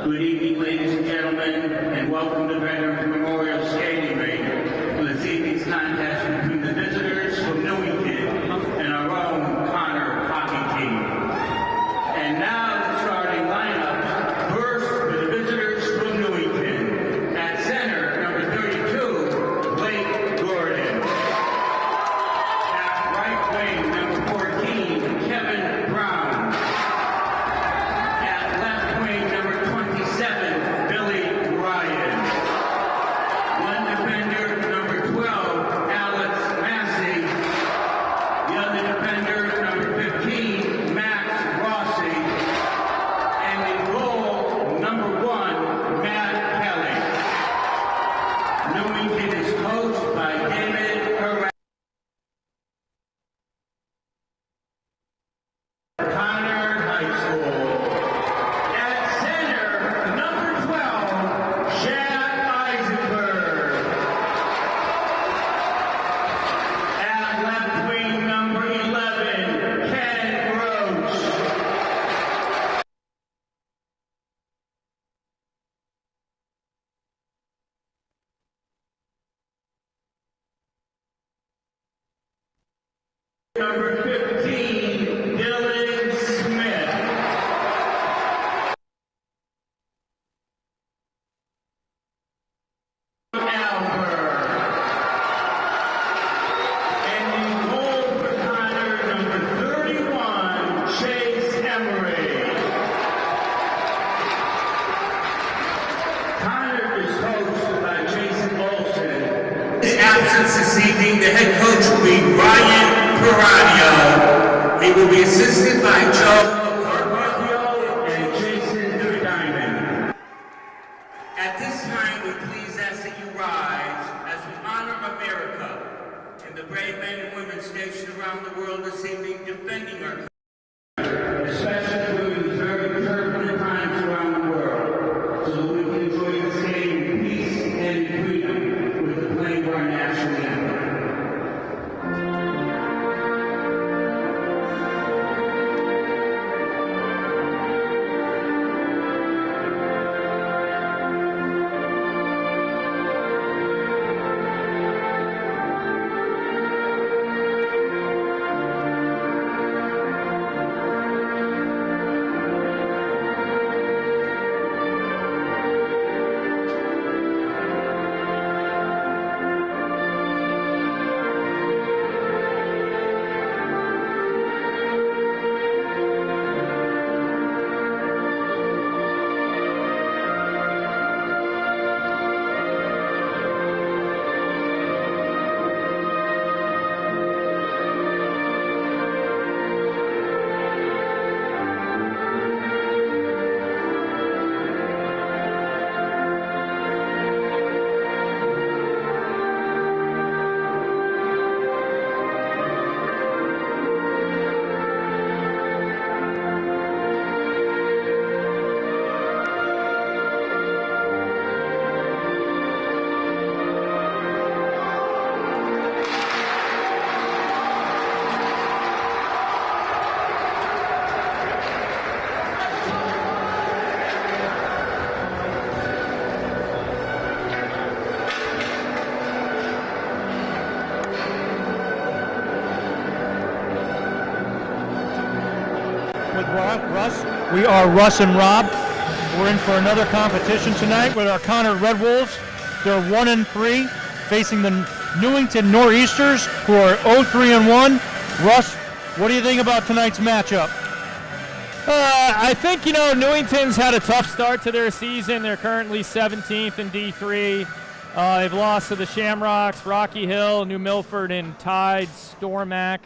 Good evening, ladies and gentlemen, and welcome to Veterans Memorial Skating Rink for this evening's contest between the visitors from Newington and our own Conard hockey team. And now the starting lineup. First, for the visitors from Newington. At center, number 32, Blake Gordon. At right wing, number 14, Kevin Brown. At left wing, number 27, Billy Ryan. One defender, number 12, Alex Massey. The other defender, number 15, Max Rossi. And in goal, number 1, Matt Kelly. Newington is coached by David Conard. Conard High School. At center, number 12, Chad Eisenberg. At left wing, number 11, Ken Roach. Number 15, Dylan Smith. Albert. And in goal for Conard, number 31, Chase Emery. Conard is coached by Jason Olsen. His absence this evening, the head coach will be Ryan Paradio. He will be assisted by Joe Carpaccio and Jason Diamond. At this time, we please ask that you rise as we honor America and the brave men and women stationed around the world this evening defending our country, especially during these very turbulent times around the world, so that we can enjoy this game in peace and in freedom with the playing of our national anthem. With Russ. We are Russ and Rob. We're in for another competition tonight with our Conard Red Wolves. They're 1-3, facing the Newington Nor'easters, who are 0-3-1. Russ, what do you think about tonight's matchup? I think, Newington's had a tough start to their season. They're currently 17th in D3. They've lost to the Shamrocks, Rocky Hill, New Milford, and Tide, Stormac.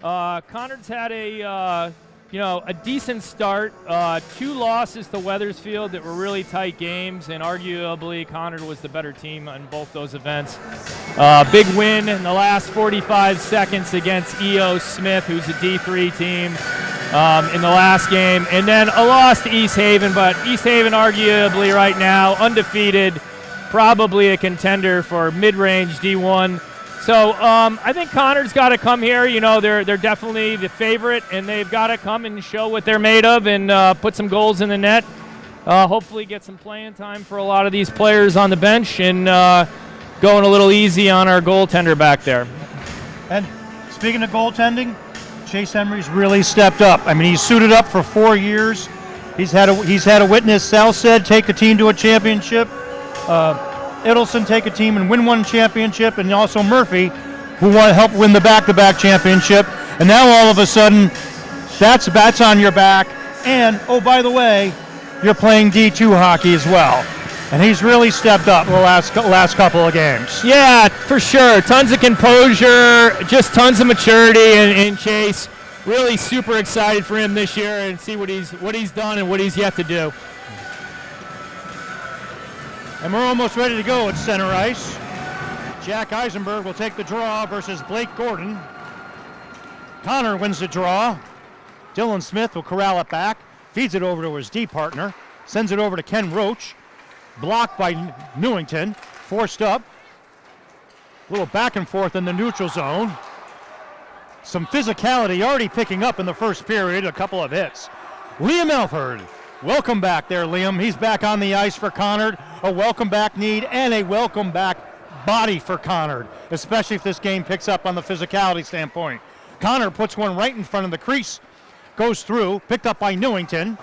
Conard's had a decent start. 2 losses to Wethersfield that were really tight games, and arguably Conard was the better team on both those events. Big win in the last 45 seconds against E.O. Smith, who's a D3 team, in the last game. And then a loss to East Haven, but East Haven arguably right now undefeated, probably a contender for mid-range D1. So I think Conard's got to come here. They're definitely the favorite, and they've got to come and show what they're made of and put some goals in the net. hopefully get some playing time for a lot of these players on the bench and going a little easy on our goaltender back there. And speaking of goaltending, Chase Emery's really stepped up. I mean, he's suited up for 4 years. He's had a witness, Sal said, take a team to a championship. Idelson take a team and win one championship, and also Murphy, who want to help win the back-to-back championship. And now all of a sudden, that's on your back. And, oh, by the way, you're playing D2 hockey as well. And he's really stepped up the last couple of games. Yeah, for sure. Tons of composure, just tons of maturity in Chase. Really super excited for him this year and see what he's done and what he's yet to do. And we're almost ready to go at center ice. Jack Eisenberg will take the draw versus Blake Gordon. Conard wins the draw. Dylan Smith will corral it back, feeds it over to his D partner, sends it over to Ken Roach. Blocked by Newington, forced up. A little back and forth in the neutral zone. Some physicality already picking up in the first period, a couple of hits. Liam Elford, welcome back there, Liam. He's back on the ice for Conard. A welcome back need and a welcome back body for Conard, especially if this game picks up on the physicality standpoint. Conard puts one right in front of the crease, goes through, picked up by Newington.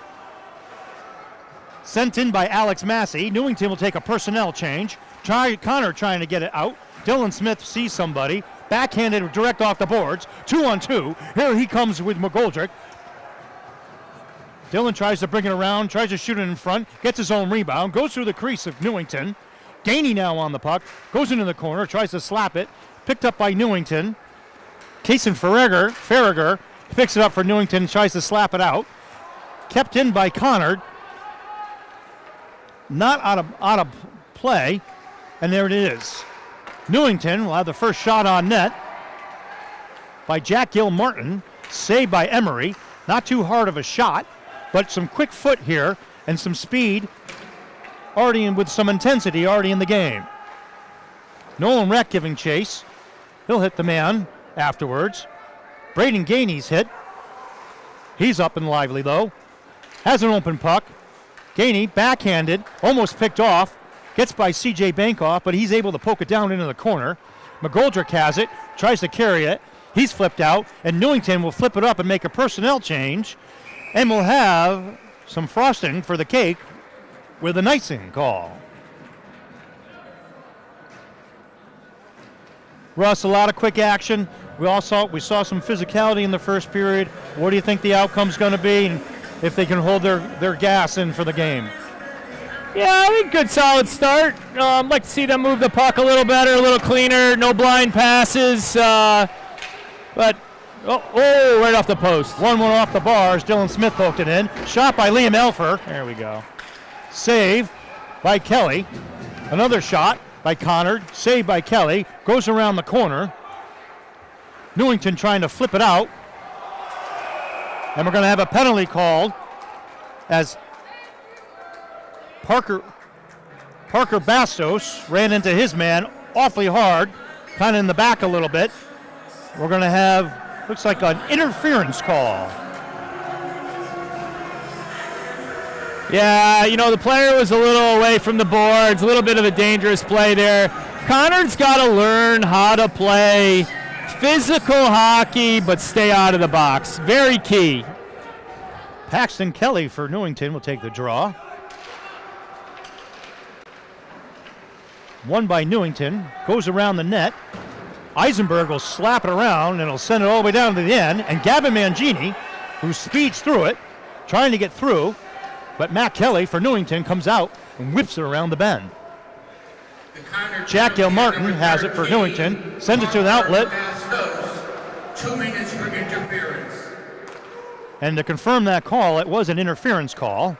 Sent in by Alex Massey. Newington will take a personnel change. Conard trying to get it out. Dylan Smith sees somebody. Backhanded direct off the boards. 2-on-2. Here he comes with McGoldrick. Dylan tries to bring it around, tries to shoot it in front, gets his own rebound, goes through the crease of Newington. Gainey now on the puck, goes into the corner, tries to slap it. Picked up by Newington. Kason Farragher picks it up for Newington, tries to slap it out. Kept in by Conard. Not out of play, and there it is. Newington will have the first shot on net by Jack Gilmartin, saved by Emery. Not too hard of a shot, but some quick foot here and some speed already with some intensity already in the game. Nolan Reck giving chase. He'll hit the man afterwards. Braden Gainey's hit. He's up and lively though. Has an open puck. Gainey, backhanded, almost picked off, gets by C.J. Bankoff, but he's able to poke it down into the corner. McGoldrick has it, tries to carry it. He's flipped out, and Newington will flip it up and make a personnel change, and we'll have some frosting for the cake with an icing call. Russ, a lot of quick action. We saw some physicality in the first period. What do you think the outcome's going to be? And if they can hold their gas in for the game. Yeah, I think good solid start. I'd like to see them move the puck a little better, a little cleaner, no blind passes. But, right off the post. 1-1 off the bars. Dylan Smith poked it in. Shot by Liam Elfer. There we go. Save by Kelly. Another shot by Conard. Save by Kelly. Goes around the corner. Newington trying to flip it out. And we're going to have a penalty called as Parker Bastos ran into his man awfully hard, kind of in the back a little bit. We're going to have, looks like an interference call. Yeah, the player was a little away from the boards, a little bit of a dangerous play there. Conard's got to learn how to play physical hockey, but stay out of the box. Very key. Paxton Kelly for Newington will take the draw. Won by Newington. Goes around the net. Eisenberg will slap it around and he'll send it all the way down to the end. And Gavin Mangini, who speeds through it, trying to get through. But Matt Kelly for Newington comes out and whips it around the bend. Jack Gilmartin has it for Newington. Sends it to the outlet. 2 minutes for interference. And to confirm that call, it was an interference call.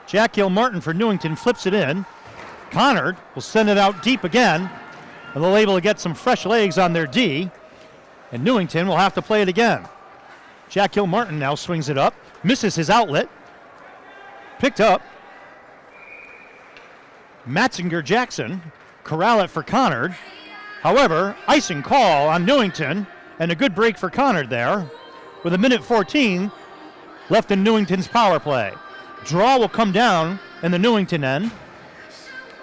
Jack Gilmartin for Newington flips it in. Conard will send it out deep again. And they'll able to get some fresh legs on their D. And Newington will have to play it again. Jack Gilmartin now swings it up. Misses his outlet. Picked up. Matzinger Jackson corral it for Conard. However, icing call on Newington. And a good break for Conard there. With 1:14 left in Newington's power play. Draw will come down in the Newington end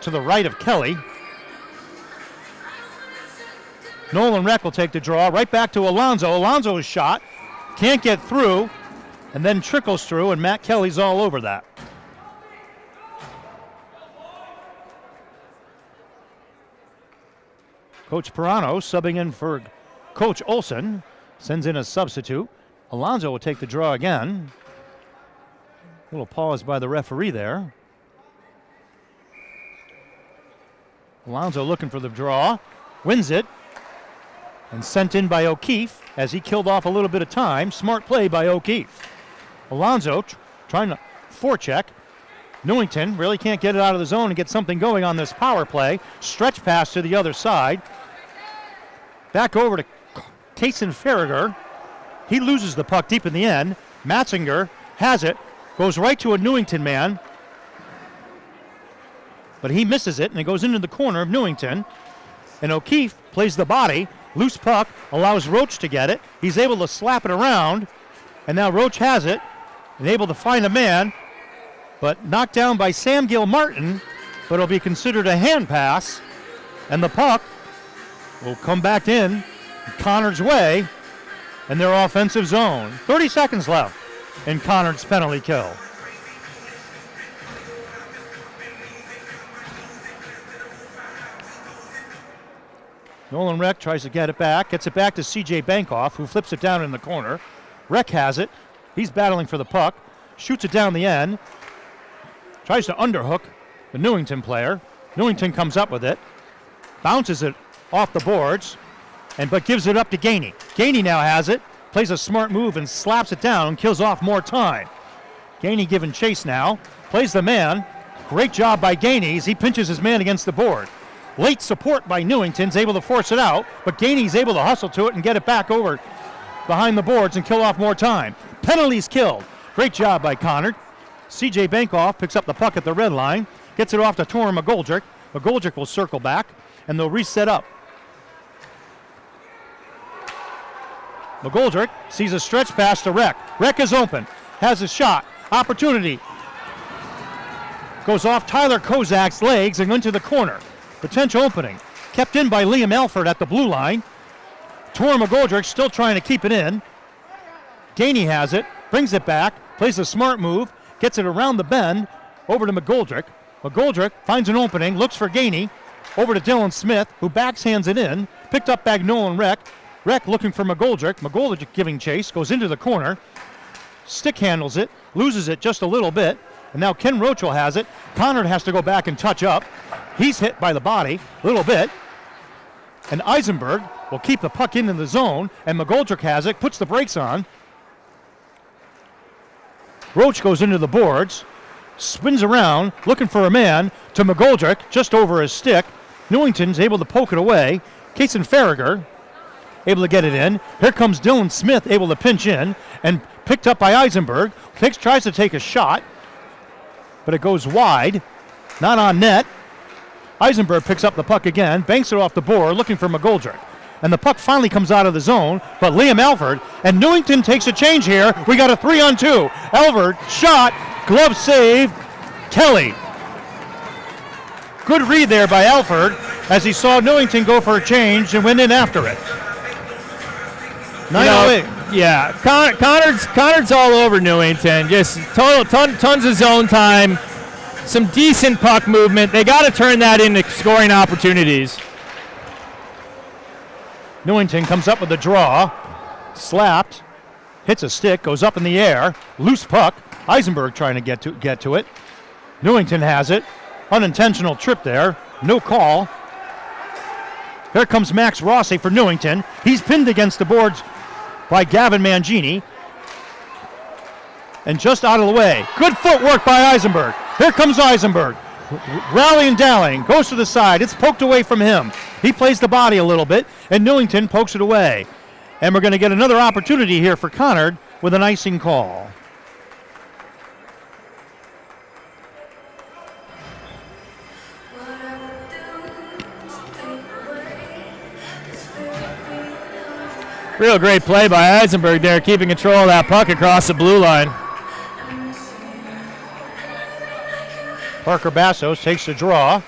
to the right of Kelly. Nolan Reck will take the draw right back to Alonzo. Alonzo's shot can't get through and then trickles through, and Matt Kelly's all over that. Coach Pirano subbing in for Coach Olson. Sends in a substitute. Alonzo will take the draw again. A little pause by the referee there. Alonzo looking for the draw. Wins it. And sent in by O'Keefe as he killed off a little bit of time. Smart play by O'Keefe. Alonzo trying to forecheck. Newington really can't get it out of the zone and get something going on this power play. Stretch pass to the other side. Back over to Kason Farragher. He loses the puck deep in the end. Matzinger has it. Goes right to a Newington man. But he misses it and it goes into the corner of Newington. And O'Keefe plays the body. Loose puck allows Roach to get it. He's able to slap it around. And now Roach has it and able to find a man. But knocked down by Sam Gilmartin. But it'll be considered a hand pass. And the puck will come back in Conard's way in their offensive zone. 30 seconds left in Conard's penalty kill. Nolan Reck tries to get it back, gets it back to C.J. Bankoff, who flips it down in the corner. Reck has it. He's battling for the puck. Shoots it down the end. Tries to underhook the Newington player. Newington comes up with it. Bounces it off the boards, but gives it up to Gainey. Gainey now has it. Plays a smart move and slaps it down, kills off more time. Gainey giving chase now. Plays the man. Great job by Gainey as he pinches his man against the board. Late support by Newington's able to force it out, but Gainey's able to hustle to it and get it back over behind the boards and kill off more time. Penalties killed. Great job by Conard. C.J. Bankoff picks up the puck at the red line, gets it off to Torin McGoldrick. McGoldrick will circle back, and they'll reset up. McGoldrick sees a stretch pass to Reck. Reck is open, has a shot, opportunity. Goes off Tyler Kozak's legs and into the corner. Potential opening. Kept in by Liam Alford at the blue line. Torin McGoldrick still trying to keep it in. Gainey has it, brings it back, plays a smart move, gets it around the bend, over to McGoldrick. McGoldrick finds an opening, looks for Gainey, over to Dylan Smith, who backhands it in, picked up by Nolan Reck. Reck looking for McGoldrick. McGoldrick giving chase, goes into the corner, stick handles it, loses it just a little bit, and now Ken Rochel has it. Conard has to go back and touch up. He's hit by the body a little bit, and Eisenberg will keep the puck into the zone, and McGoldrick has it, puts the brakes on. Roach goes into the boards, spins around, looking for a man to McGoldrick, just over his stick. Newington's able to poke it away. Kason Farragher able to get it in. Here comes Dylan Smith, able to pinch in, and picked up by Eisenberg. Tries to take a shot, but it goes wide, not on net. Eisenberg picks up the puck again, banks it off the board, looking for McGoldrick. And the puck finally comes out of the zone, but Liam Alford, and Newington takes a change here. We got a 3-on-2. Alford, shot, glove save, Kelly. Good read there by Alford as he saw Newington go for a change and went in after it. 9:08. Yeah, Conard's all over Newington. Just tons of zone time, some decent puck movement. They got to turn that into scoring opportunities. Newington comes up with a draw, slapped, hits a stick, goes up in the air, loose puck. Eisenberg trying to get to it. Newington has it. Unintentional trip there, no call. Here comes Max Rossi for Newington. He's pinned against the boards by Gavin Mangini. And just out of the way. Good footwork by Eisenberg. Here comes Eisenberg. Rallying, dallying, goes to the side. It's poked away from him. He plays the body a little bit, and Newington pokes it away. And we're going to get another opportunity here for Conard with an icing call. Real great play by Eisenberg there, keeping control of that puck across the blue line. Parker Bastos takes the draw.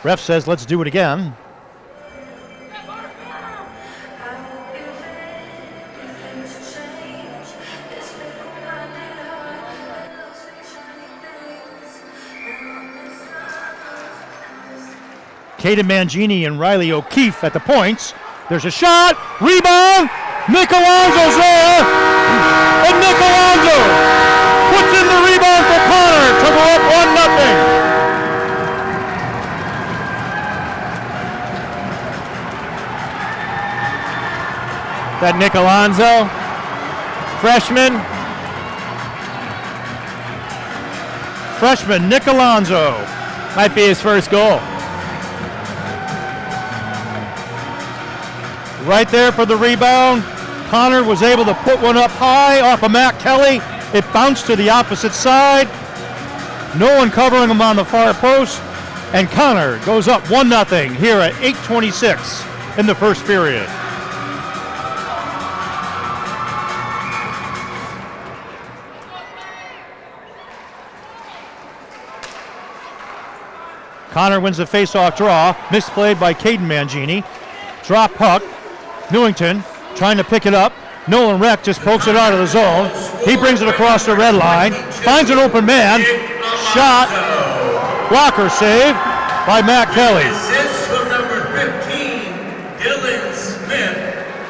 Ref says, let's do it again. Caden Mangini and Riley O'Keefe at the points. There's a shot, rebound, Nick Alonso's there, and Nick Alonso puts in the rebound for Conard to go up 1-0. That Nick Alonso, Freshman Nick Alonso. might be his first goal. Right there for the rebound. Conard was able to put one up high off of Matt Kelly. It bounced to the opposite side. No one covering him on the far post. And Conard goes up 1-0 here at 8:26 in the first period. Conard wins the face-off draw. Misplayed by Caden Mangini. Drop puck. Newington trying to pick it up. Nolan Reck just pokes it out of the zone. He brings it across the red line. Finds an open man. Shot. Blocker save by Matt Kelly. Assists from number 15, Dylan Smith,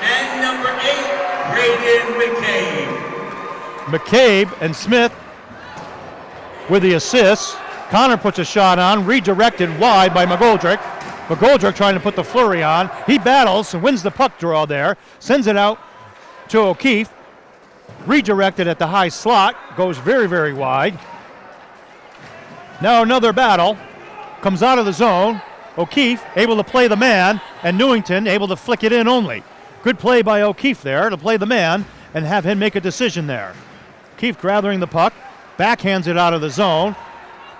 and number 8, Braden McCabe. McCabe and Smith with the assists. Conard puts a shot on, redirected wide by McGoldrick. McGoldrick trying to put the flurry on. He battles and wins the puck draw there. Sends it out to O'Keefe. Redirected at the high slot. Goes very, very wide. Now another battle. Comes out of the zone. O'Keefe able to play the man, and Newington able to flick it in only. Good play by O'Keefe there to play the man and have him make a decision there. O'Keefe gathering the puck. Backhands it out of the zone.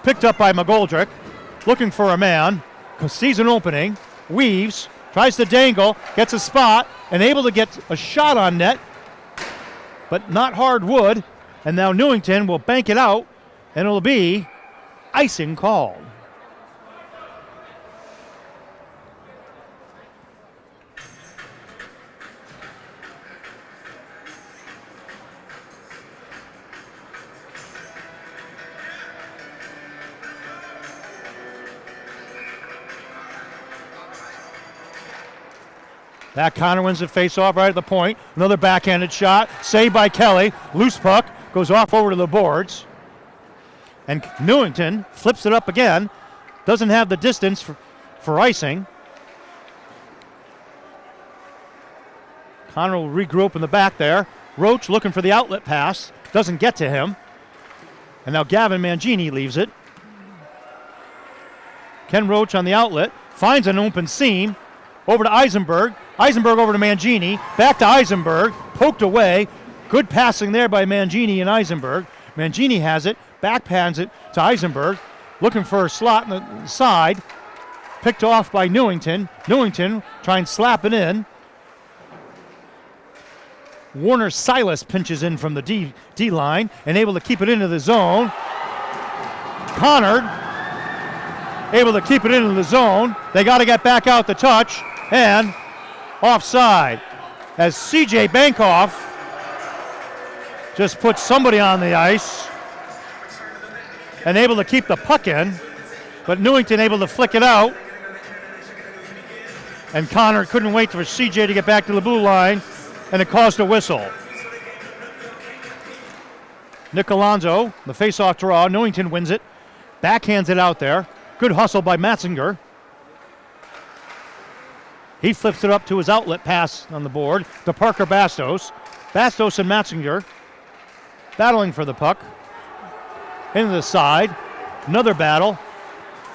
Picked up by McGoldrick. Looking for a man. Sees an opening, weaves, tries to dangle, gets a spot, and able to get a shot on net, but not hardwood. And now Newington will bank it out, and it'll be icing called. That Conard wins the face-off right at the point. Another backhanded shot. Saved by Kelly. Loose puck. Goes off over to the boards. And Newington flips it up again. Doesn't have the distance for icing. Conard will regroup in the back there. Roach looking for the outlet pass. Doesn't get to him. And now Gavin Mangini leaves it. Ken Roach on the outlet. Finds an open seam. Over to Eisenberg. Eisenberg over to Mangini. Back to Eisenberg. Poked away. Good passing there by Mangini and Eisenberg. Mangini has it. Backhands it to Eisenberg. Looking for a slot in the side. Picked off by Newington. Newington trying to slap it in. Warner Silas pinches in from the D line and able to keep it into the zone. Conard able to keep it into the zone. They got to get back out the touch. And offside as C.J. Bankoff just put somebody on the ice and able to keep the puck in, but Newington able to flick it out, and Conard couldn't wait for C.J. to get back to the blue line, and it caused a whistle. Nick Alonso, the face-off draw. Newington wins it, backhands it out there. Good hustle by Matzinger. He flips it up to his outlet pass on the board to Parker Bastos. Bastos and Matzinger battling for the puck. Into the side. Another battle.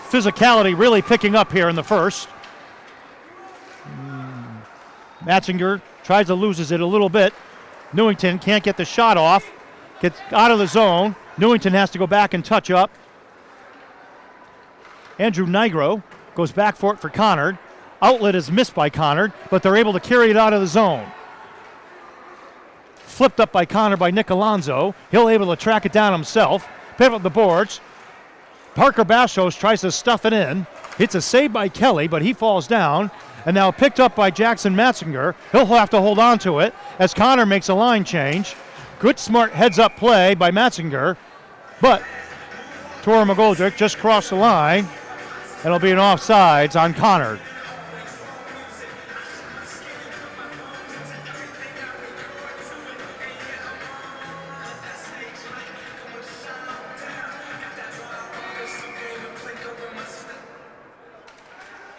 Physicality really picking up here in the first. Matzinger tries to loses it a little bit. Newington can't get the shot off. Gets out of the zone. Newington has to go back and touch up. Andrew Nigro goes back for it for Conard. Outlet is missed by Conard, but they're able to carry it out of the zone. Flipped up by Conard by Nick Alonso. He'll able to track it down himself. Pick up the boards. Parker Bastos tries to stuff it in. It's a save by Kelly, but he falls down. And now picked up by Jackson Matzinger. He'll have to hold on to it as Connor makes a line change. Good, smart heads-up play by Matzinger. But Tora McGoldrick just crossed the line. It'll be an offsides on Conard.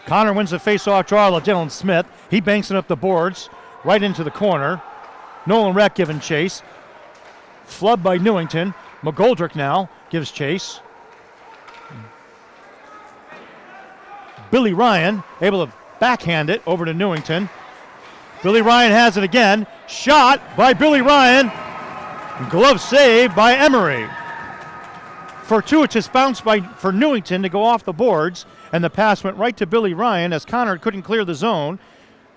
Conard wins the face-off draw to Dylan Smith. He banks it up the boards, right into the corner. Nolan Reck giving chase. Flubbed by Newington. McGoldrick now gives chase. Billy Ryan able to backhand it over to Newington. Billy Ryan has it again. Shot by Billy Ryan. Glove save by Emery. Fortuitous bounce for Newington to go off the boards, and the pass went right to Billy Ryan as Conard couldn't clear the zone,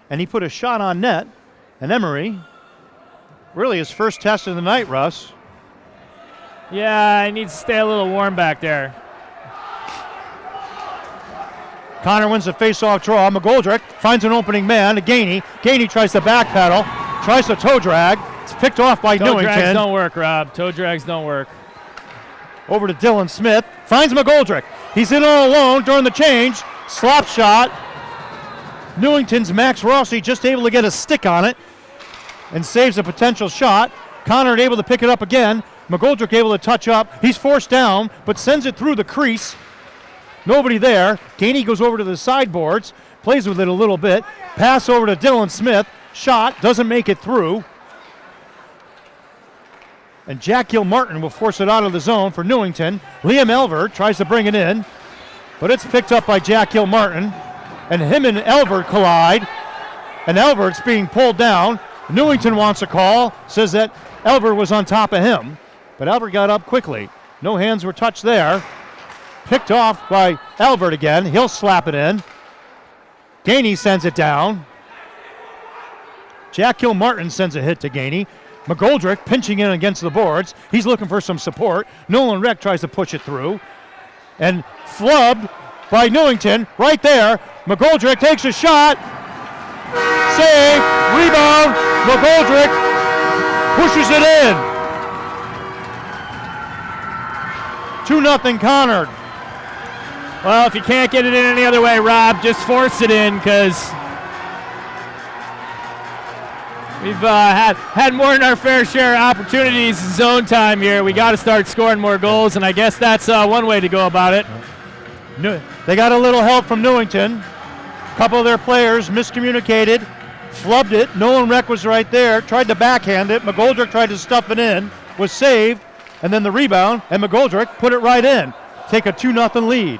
and he put a shot on net. And Emery, really his first test of the night, Russ. Yeah, he needs to stay a little warm back there. Conard wins the face-off draw. McGoldrick finds an opening man to Gainey. Gainey tries to backpedal, tries to toe drag. It's picked off by Toe Newington. drags don't work, Rob. Toe drags don't work. Over to Dylan Smith. Finds McGoldrick. He's in all alone during the change. Slap shot. Newington's Max Rossi just able to get a stick on it and saves a potential shot. Conard able to pick it up again. McGoldrick able to touch up. He's forced down, but sends it through the crease. Nobody there. Gainey goes over to the sideboards, plays with it a little bit. Pass over to Dylan Smith. Shot, doesn't make it through. And Jack Gilmartin will force it out of the zone for Newington. Liam Elver tries to bring it in, but it's picked up by Jack Gilmartin. And him and Elver collide. And Elver's being pulled down. Newington wants a call, says that Elver was on top of him. But Elver got up quickly. No hands were touched there. Picked off by Elver again. He'll slap it in. Gainey sends it down. Jack Gilmartin sends a hit to Gainey. McGoldrick pinching in against the boards. He's looking for some support. Nolan Reck tries to push it through. And flubbed by Newington right there. McGoldrick takes a shot. Save. Rebound. McGoldrick pushes it in. 2-0 Conard. Well, if you can't get it in any other way, Rob, just force it in because we've had more than our fair share of opportunities in zone time here. We got to start scoring more goals, and I guess that's one way to go about it. They got a little help from Newington. A couple of their players miscommunicated, flubbed it. Nolan Reck was right there, tried to backhand it. McGoldrick tried to stuff it in, was saved, and then the rebound, and McGoldrick put it right in. Take a 2-0 lead.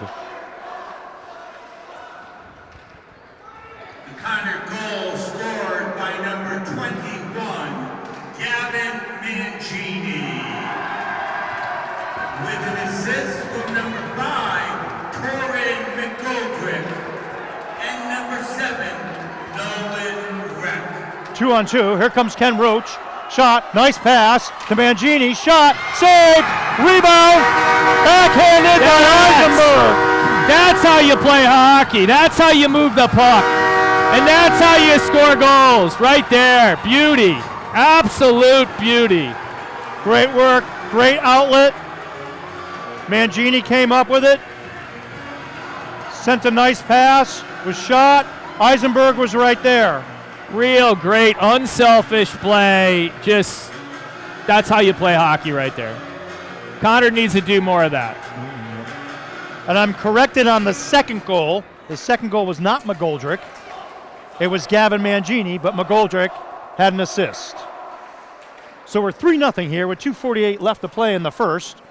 The Conard goal scored by number 21, Gavin Mangini. With an assist from number 5, Corin McGoldrick. And number 7, Nolan Reck. 2-on-2. Here comes Ken Roach. Shot, nice pass to Mangini. Shot, save, rebound, backhanded by Eisenberg. That's how you play hockey. That's how you move the puck. And that's how you score goals. Right there. Beauty. Absolute beauty. Great work, great outlet. Mangini came up with it. Sent a nice pass, was shot. Eisenberg was right there. Real great, unselfish play. Just, that's how you play hockey right there. Conard needs to do more of that. And I'm corrected on the second goal. The second goal was not McGoldrick. It was Gavin Mangini, but McGoldrick had an assist. So we're 3-0 here with 2:48 left to play in the first.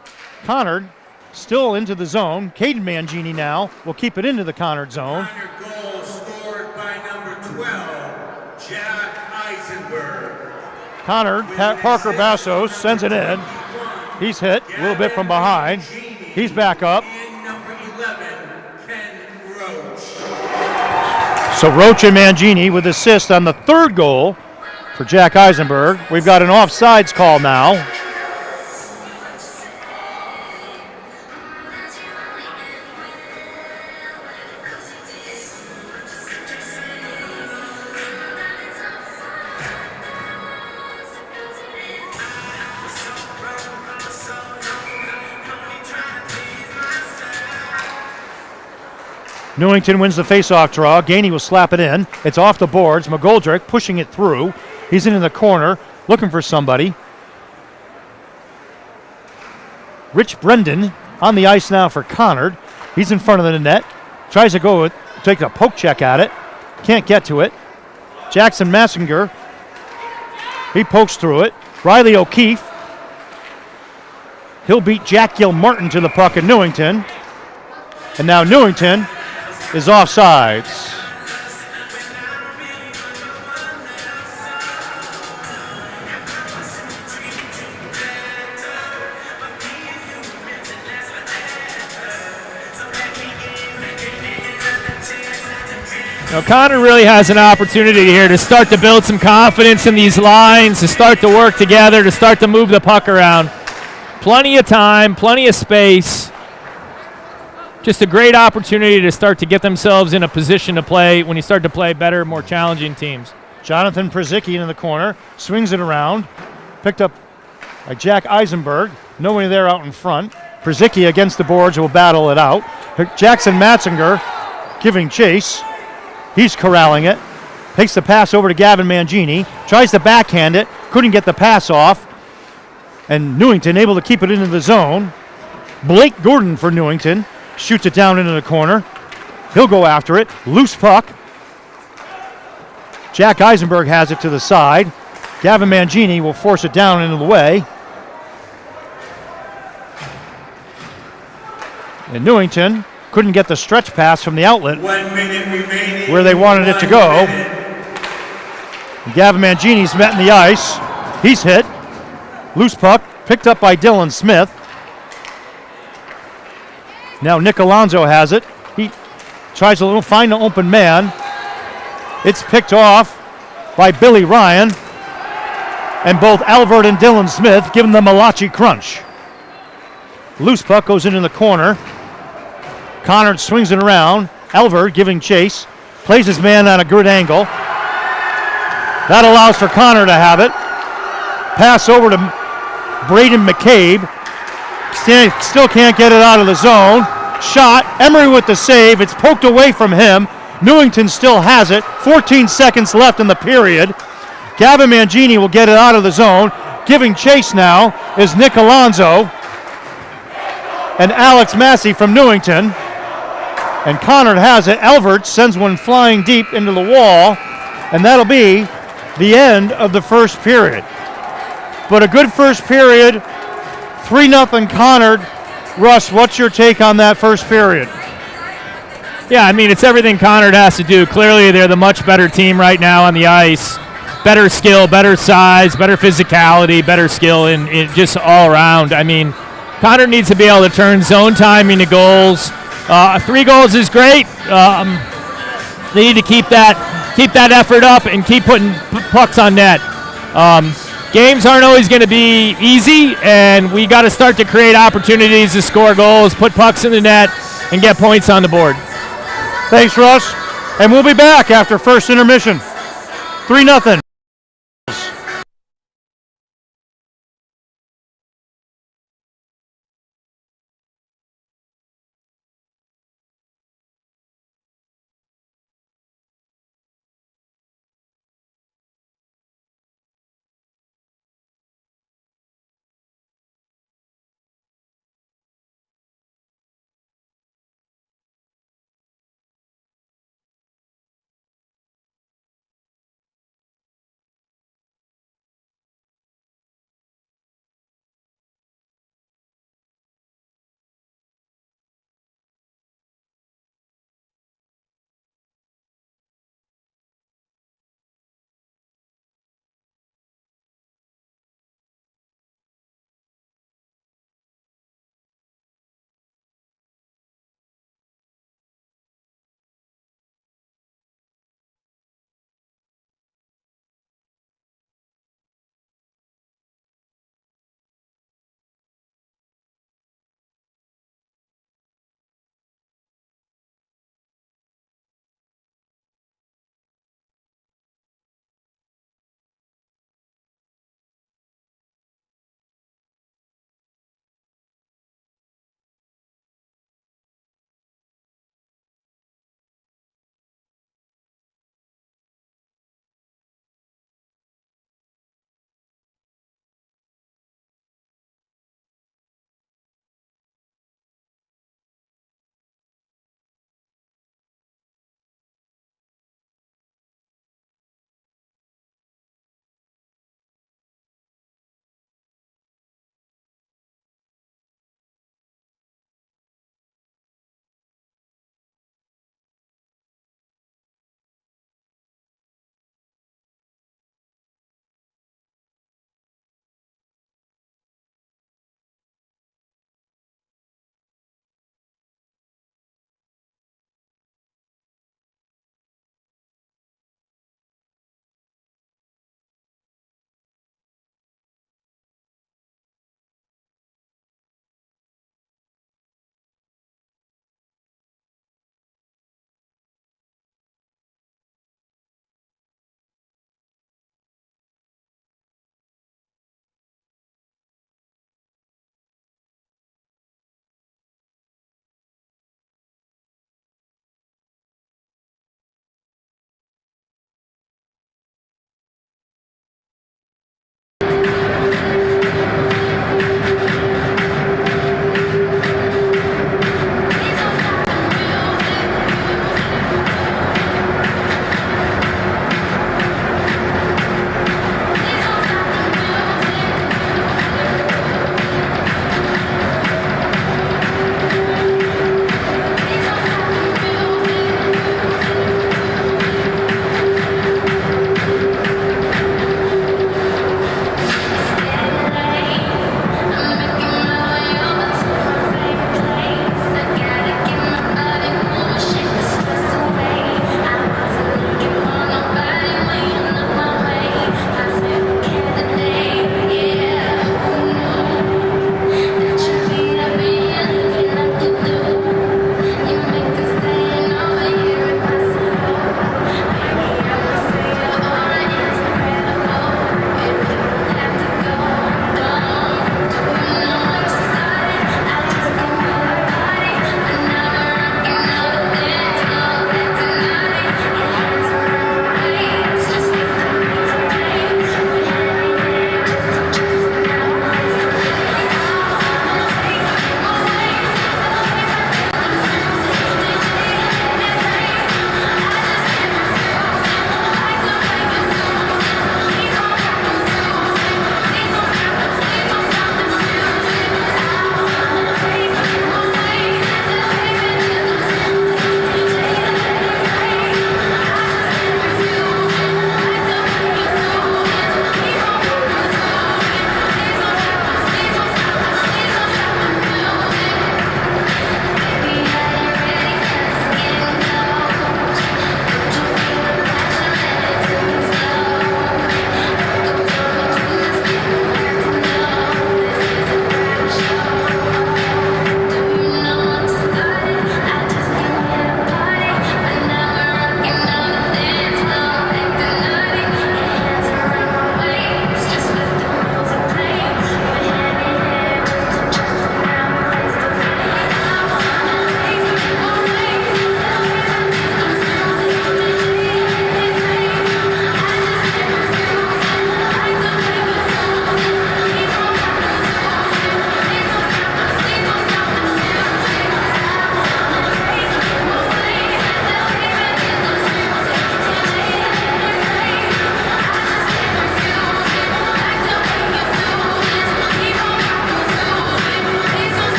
Conard still into the zone. Caden Mangini now will keep it into the Conard zone. Conard goal scored by number 12, Jack Eisenberg. Conard, Parker Bastos sends it in. He's hit a little bit from behind. He's back up. And number 11, Ken Roach. So Roach and Mangini with assist on the third goal for Jack Eisenberg. We've got an offsides call now. Newington wins the face-off draw. Gainey will slap it in. It's off the boards. McGoldrick pushing it through. He's in the corner looking for somebody. Rich Brendan on the ice now for Conard. He's in front of the net. Tries to take a poke check at it. Can't get to it. Jackson Massinger. He pokes through it. Riley O'Keefe. He'll beat Jack Gilmartin to the puck in Newington. And now Newington is offsides. Now, Conard really has an opportunity here to start to build some confidence in these lines, to start to work together, to start to move the puck around. Plenty of time, plenty of space. Just a great opportunity to start to get themselves in a position to play when you start to play better, more challenging teams. Jonathan Przicki in the corner, swings it around. Picked up by Jack Eisenberg. Nobody there out in front. Przicki against the boards will battle it out. Jackson Matzinger giving chase. He's corralling it. Takes the pass over to Gavin Mangini. Tries to backhand it. Couldn't get the pass off. And Newington able to keep it into the zone. Blake Gordon for Newington. Shoots it down into the corner. He'll go after it. Loose puck. Jack Eisenberg has it to the side. Gavin Mangini will force it down into the way. And Newington couldn't get the stretch pass from the outlet 1 minute remaining. where they wanted it to go. Gavin Mangini's met in the ice. He's hit. Loose puck picked up by Dylan Smith. Now Nick Alonso has it. He tries to find an open man. It's picked off by Billy Ryan. And both Albert and Dylan Smith give him the Malachi crunch. Loose puck goes into the corner. Conard swings it around. Albert giving chase. Plays his man on a good angle. That allows for Conard to have it. Pass over to Braden McCabe. Still can't get it out of the zone. Shot. Emery with the save. It's poked away from him. Newington still has it. 14 seconds left in the period. Gavin Mangini will get it out of the zone. Giving chase now is Nick Alonso and Alex Massey from Newington. And Conard has it. Elvert sends one flying deep into the wall. And that'll be the end of the first period. But a good first period. 3-0 Conard. Russ, what's your take on that first period? Yeah, I mean, it's everything Conard has to do. Clearly, they're the much better team right now on the ice. Better skill, better size, better physicality, better skill in just all around. I mean, Conard needs to be able to turn zone time into goals. 3 goals is great. They need to keep that effort up and keep putting pucks on net. Games aren't always going to be easy, and we got to start to create opportunities to score goals, put pucks in the net, and get points on the board. Thanks, Russ. And we'll be back after first intermission. 3-0.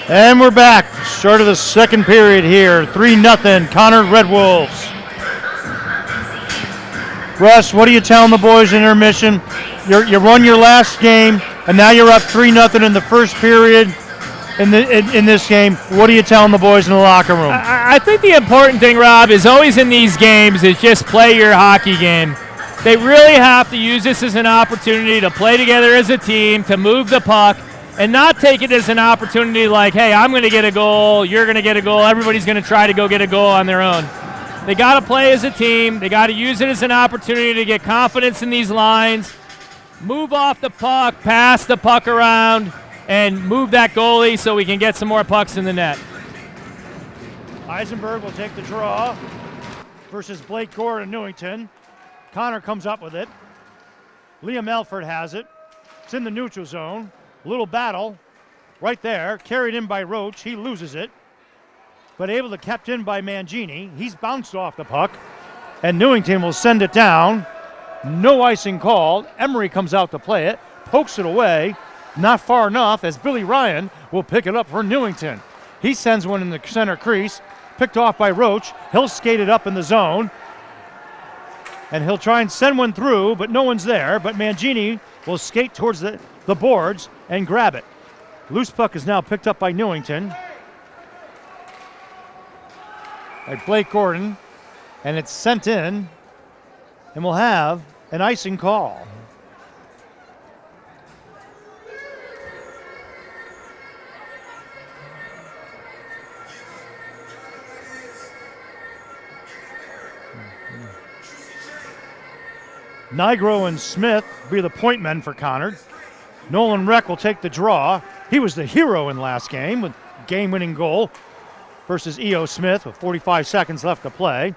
And we're back. Start of the second period here. 3-0, Conard Red Wolves. Russ, what are you telling the boys in intermission? You won your last game, and now you're up 3-0 in the first period in this game. What are you telling the boys in the locker room? I think the important thing, Rob, is always in these games is just play your hockey game. They really have to use this as an opportunity to play together as a team, to move the puck, and not take it as an opportunity like, hey, I'm going to get a goal, you're going to get a goal, everybody's going to try to go get a goal on their own. They got to play as a team. They got to use it as an opportunity to get confidence in these lines, move off the puck, pass the puck around, and move that goalie so we can get some more pucks in the net. Eisenberg will take the draw versus Blake Gordon in Newington. Conard comes up with it. Liam Elford has it. It's in the neutral zone. Little battle right there. Carried in by Roach. He loses it, but able to kept in by Mangini. He's bounced off the puck, and Newington will send it down. No icing called. Emery comes out to play it, pokes it away, not far enough, as Billy Ryan will pick it up for Newington. He sends one in the center crease, picked off by Roach. He'll skate it up in the zone, and he'll try and send one through, but no one's there. But Mangini will skate towards the boards and grab it. Loose puck is now picked up by Newington. By Blake Gordon, and it's sent in, and we'll have an icing call. Nigro and Smith be the point men for Conard. Nolan Reck will take the draw. He was the hero in last game with game-winning goal versus E.O. Smith with 45 seconds left to play.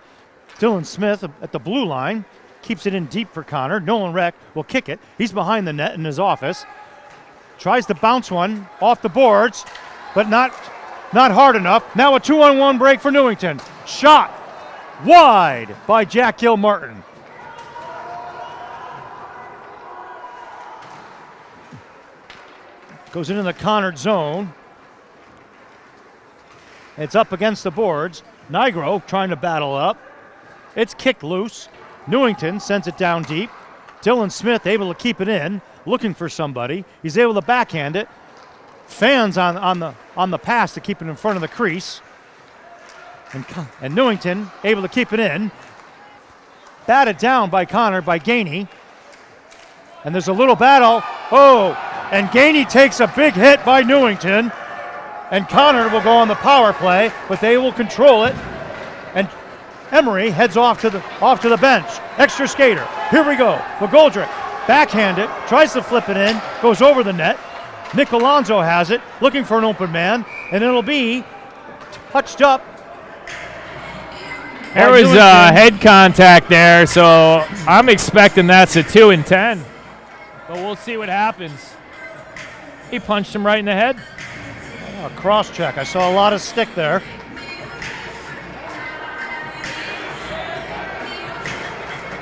Dylan Smith at the blue line keeps it in deep for Conard. Nolan Reck will kick it. He's behind the net in his office. Tries to bounce one off the boards, but not hard enough. Now a 2-on-1 break for Newington. Shot wide by Jack Gilmartin. Goes into the Conard zone. It's up against the boards. Nigro trying to battle up. It's kicked loose. Newington sends it down deep. Dylan Smith able to keep it in, looking for somebody. He's able to backhand it. Fans on the pass to keep it in front of the crease. And Newington able to keep it in. Batted down by Conard by Gainey. And there's a little battle. Oh! And Gainey takes a big hit by Newington, and Conard will go on the power play, but they will control it. And Emery heads off to the bench. Extra skater. Here we go. McGoldrick backhand it, tries to flip it in, goes over the net. Nick Alonso has it, looking for an open man, and it'll be touched up. There was head contact there, so I'm expecting that's a 2 and 10. But we'll see what happens. He punched him right in the head. Oh, cross check. I saw a lot of stick there.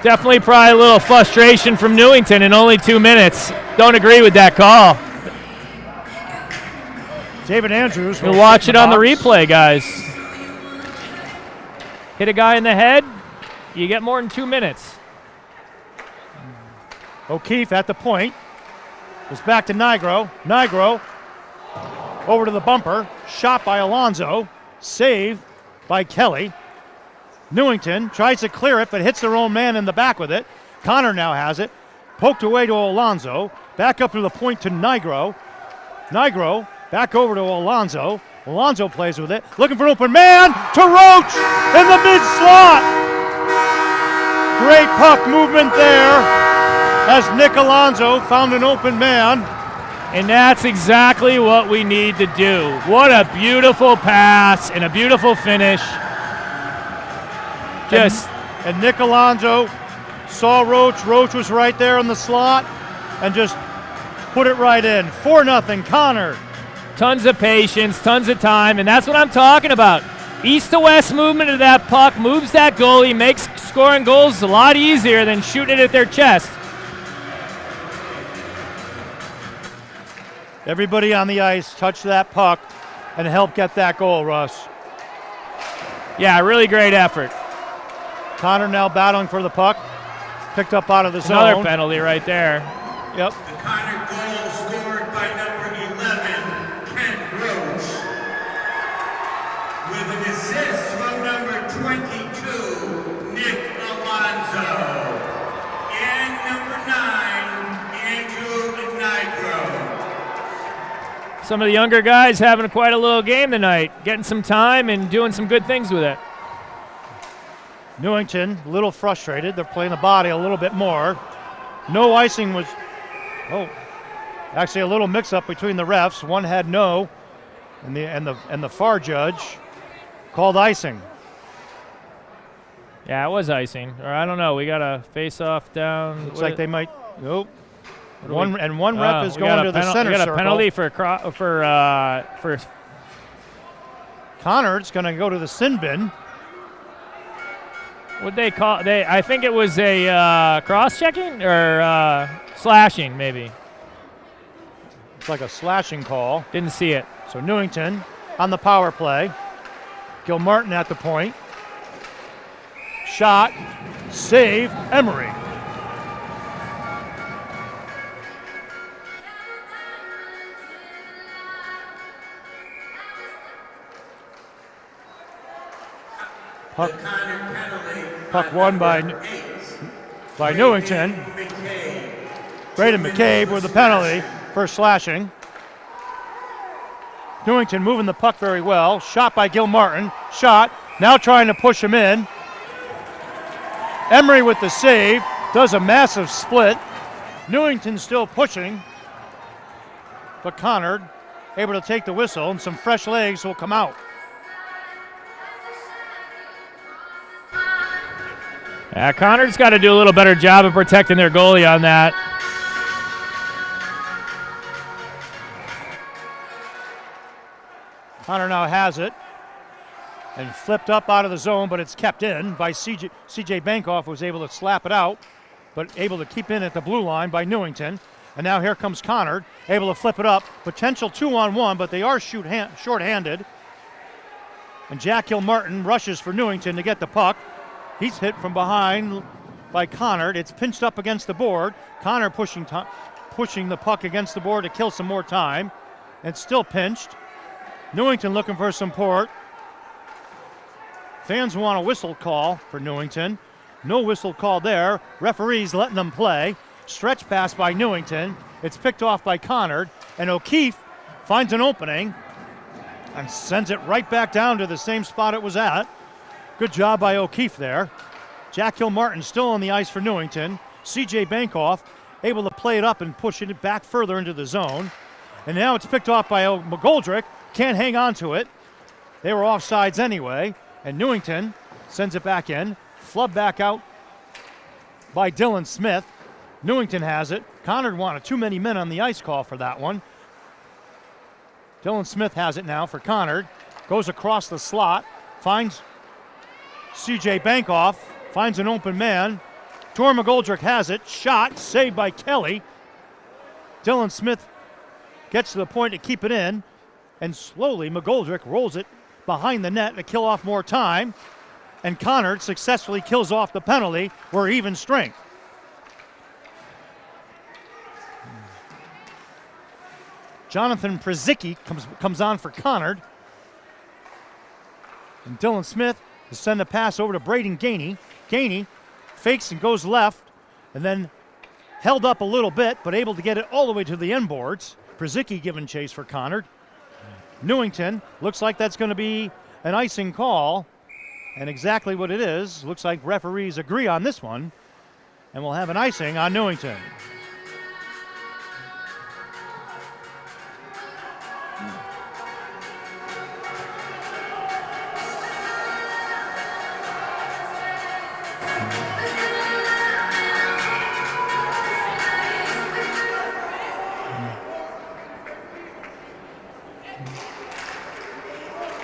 Definitely probably a little frustration from Newington in only 2 minutes. Don't agree with that call. David Andrews. We'll watch it on the replay, guys. Hit a guy in the head, you get more than 2 minutes. O'Keefe at the point. Goes back to Nigro. Nigro over to the bumper. Shot by Alonso. Save by Kelly. Newington tries to clear it, but hits their own man in the back with it. Conard now has it. Poked away to Alonso. Back up to the point to Nigro. Nigro back over to Alonso. Alonso plays with it. Looking for an open man to Roach in the mid-slot. Great puck movement there, as Nick Alonso found an open man. And that's exactly what we need to do. What a beautiful pass and a beautiful finish. And Nick Alonso saw Roach. Roach was right there in the slot and just put it right in. 4-0, Conard. Tons of patience, tons of time, and that's what I'm talking about. East to west movement of that puck moves that goalie, makes scoring goals a lot easier than shooting it at their chest. Everybody on the ice touched that puck. and help get that goal, Russ. Yeah, really great effort. Conard now battling for the puck. Picked up out of the zone. Another penalty right there. Yep. The Conard goal scored by number 11, Kent Roach. With an assist from number 22, Nick Alonso. And number 9, Andrew Nigro. Some of the younger guys having quite a little game tonight, getting some time and doing some good things with it. Newington, a little frustrated. They're playing the body a little bit more. No icing was, actually a little mix-up between the refs. One had no, and the far judge called icing. Yeah, it was icing. Or I don't know. We got a face-off down. Looks like they might. Nope. One ref is we got going to the center We got circle. a penalty for Conard's going to go to the sin bin. What'd they call? I think it was a cross-checking or slashing, maybe. It's like a slashing call. Didn't see it. So Newington on the power play. Gilmartin at the point. Shot. Save. Emery. Puck won by Newington. Braden McCabe with the penalty for slashing. Newington moving the puck very well. Shot by Gilmartin. Shot. Now trying to push him in. Emery with the save. Does a massive split. Newington still pushing. But Conard able to take the whistle, and some fresh legs will come out. Yeah, Conard's got to do a little better job of protecting their goalie on that. Conard now has it and flipped up out of the zone, but it's kept in by CJ Bankoff, was able to slap it out, but able to keep in at the blue line by Newington. And now here comes Conard, able to flip it up. Potential 2-on-1, but they are short-handed. And Jack Gilmartin rushes for Newington to get the puck. He's hit from behind by Conard. It's pinched up against the board. Conard pushing the puck against the board to kill some more time. It's still pinched. Newington looking for support. Fans want a whistle call for Newington. No whistle call there. Referees letting them play. Stretch pass by Newington. It's picked off by Conard. And O'Keefe finds an opening and sends it right back down to the same spot it was at. Good job by O'Keefe there. Jack Gilmartin still on the ice for Newington. CJ Bankoff able to play it up and push it back further into the zone. And now it's picked off by McGoldrick. Can't hang on to it. They were offsides anyway. And Newington sends it back in. Flubbed back out by Dylan Smith. Newington has it. Conard wanted too many men on the ice call for that one. Dylan Smith has it now for Conard. Goes across the slot. Finds CJ Bankoff. Finds an open man. Tor McGoldrick has it. Shot. Saved by Kelly. Dylan Smith gets to the point to keep it in. And slowly McGoldrick rolls it behind the net to kill off more time. And Conard successfully kills off the penalty. We're even strength. Jonathan Przicki comes on for Conard. And Dylan Smith will send a pass over to Braden Gainey. Gainey fakes and goes left, and then held up a little bit, but able to get it all the way to the end boards. Przicki giving chase for Conard. Newington, looks like that's going to be an icing call, and exactly what it is. Looks like referees agree on this one, and we'll have an icing on Newington.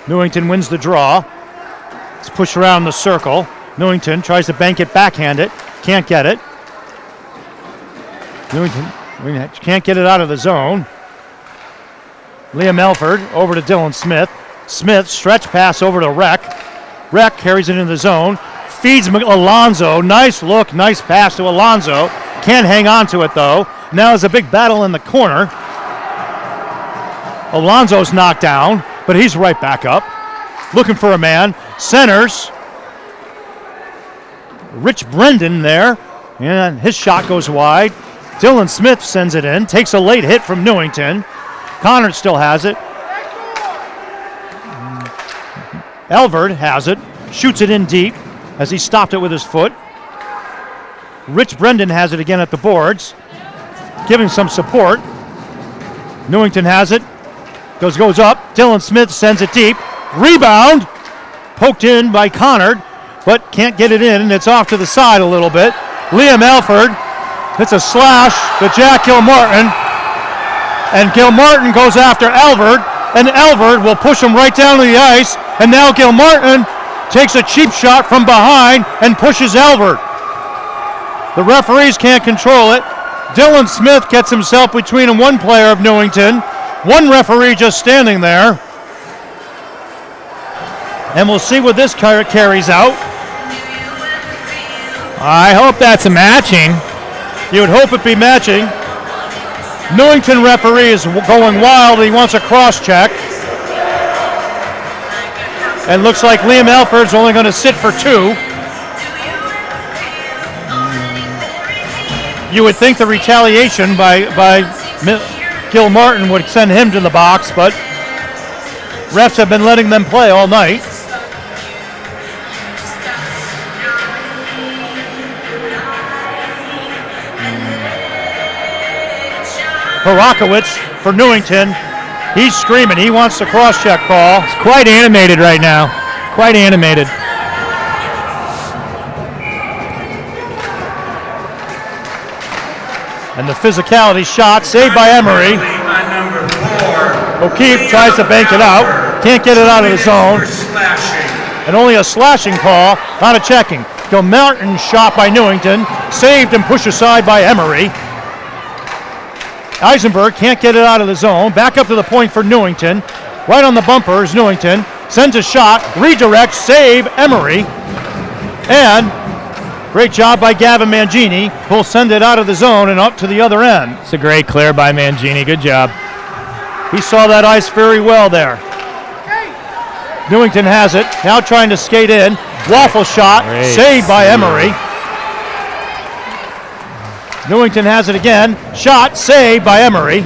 Newington wins the draw. It's pushed around the circle. Newington tries to bank it, backhand it. Can't get it. Newington can't get it out of the zone. Liam Elford over to Dylan Smith. Smith, stretch pass over to Reck. Reck carries it into the zone. Feeds Alonzo. Nice look, nice pass to Alonzo. Can't hang on to it though. Now there's a big battle in the corner. Alonzo's knocked down, but he's right back up. Looking for a man. Centers. Rich Brendan there. And his shot goes wide. Dylan Smith sends it in. Takes a late hit from Newington. Conard still has it. Elford has it. Shoots it in deep as he stopped it with his foot. Rich Brendan has it again at the boards, giving some support. Newington has it. Goes up. Dylan Smith sends it deep. Rebound. Poked in by Conard, but can't get it in, and it's off to the side a little bit. Liam Elford hits a slash to Jack Gilmartin, and Gilmartin goes after Elford, and Elford will push him right down to the ice, and now Gilmartin takes a cheap shot from behind and pushes Elford. The referees can't control it. Dylan Smith gets himself between one player of Newington, one referee just standing there. And we'll see what this carries out. I hope that's a matching. You would hope it be matching. Newington referee is going wild. He wants a cross check. And looks like Liam Elford's only going to sit for 2. You would think the retaliation by Gilmartin would send him to the box, but refs have been letting them play all night. Horakowicz for Newington. He's screaming. He wants the cross-check call. It's quite animated right now. Quite animated. And the physicality shot saved by Emery. O'Keefe tries to bank it out. Can't get it out of the zone. And only a slashing call, not a checking. Gilmartin shot by Newington. Saved and pushed aside by Emery. Eisenberg can't get it out of the zone. Back up to the point for Newington. Right on the bumper is Newington. Sends a shot. Redirects. Save. Emery. And great job by Gavin Mangini. Who'll send it out of the zone and up to the other end. It's a great clear by Mangini. Good job. He saw that ice very well there. Newington has it. Now trying to skate in. Waffle shot. Great. Saved by Emery. Newington has it again. Shot, saved by Emery.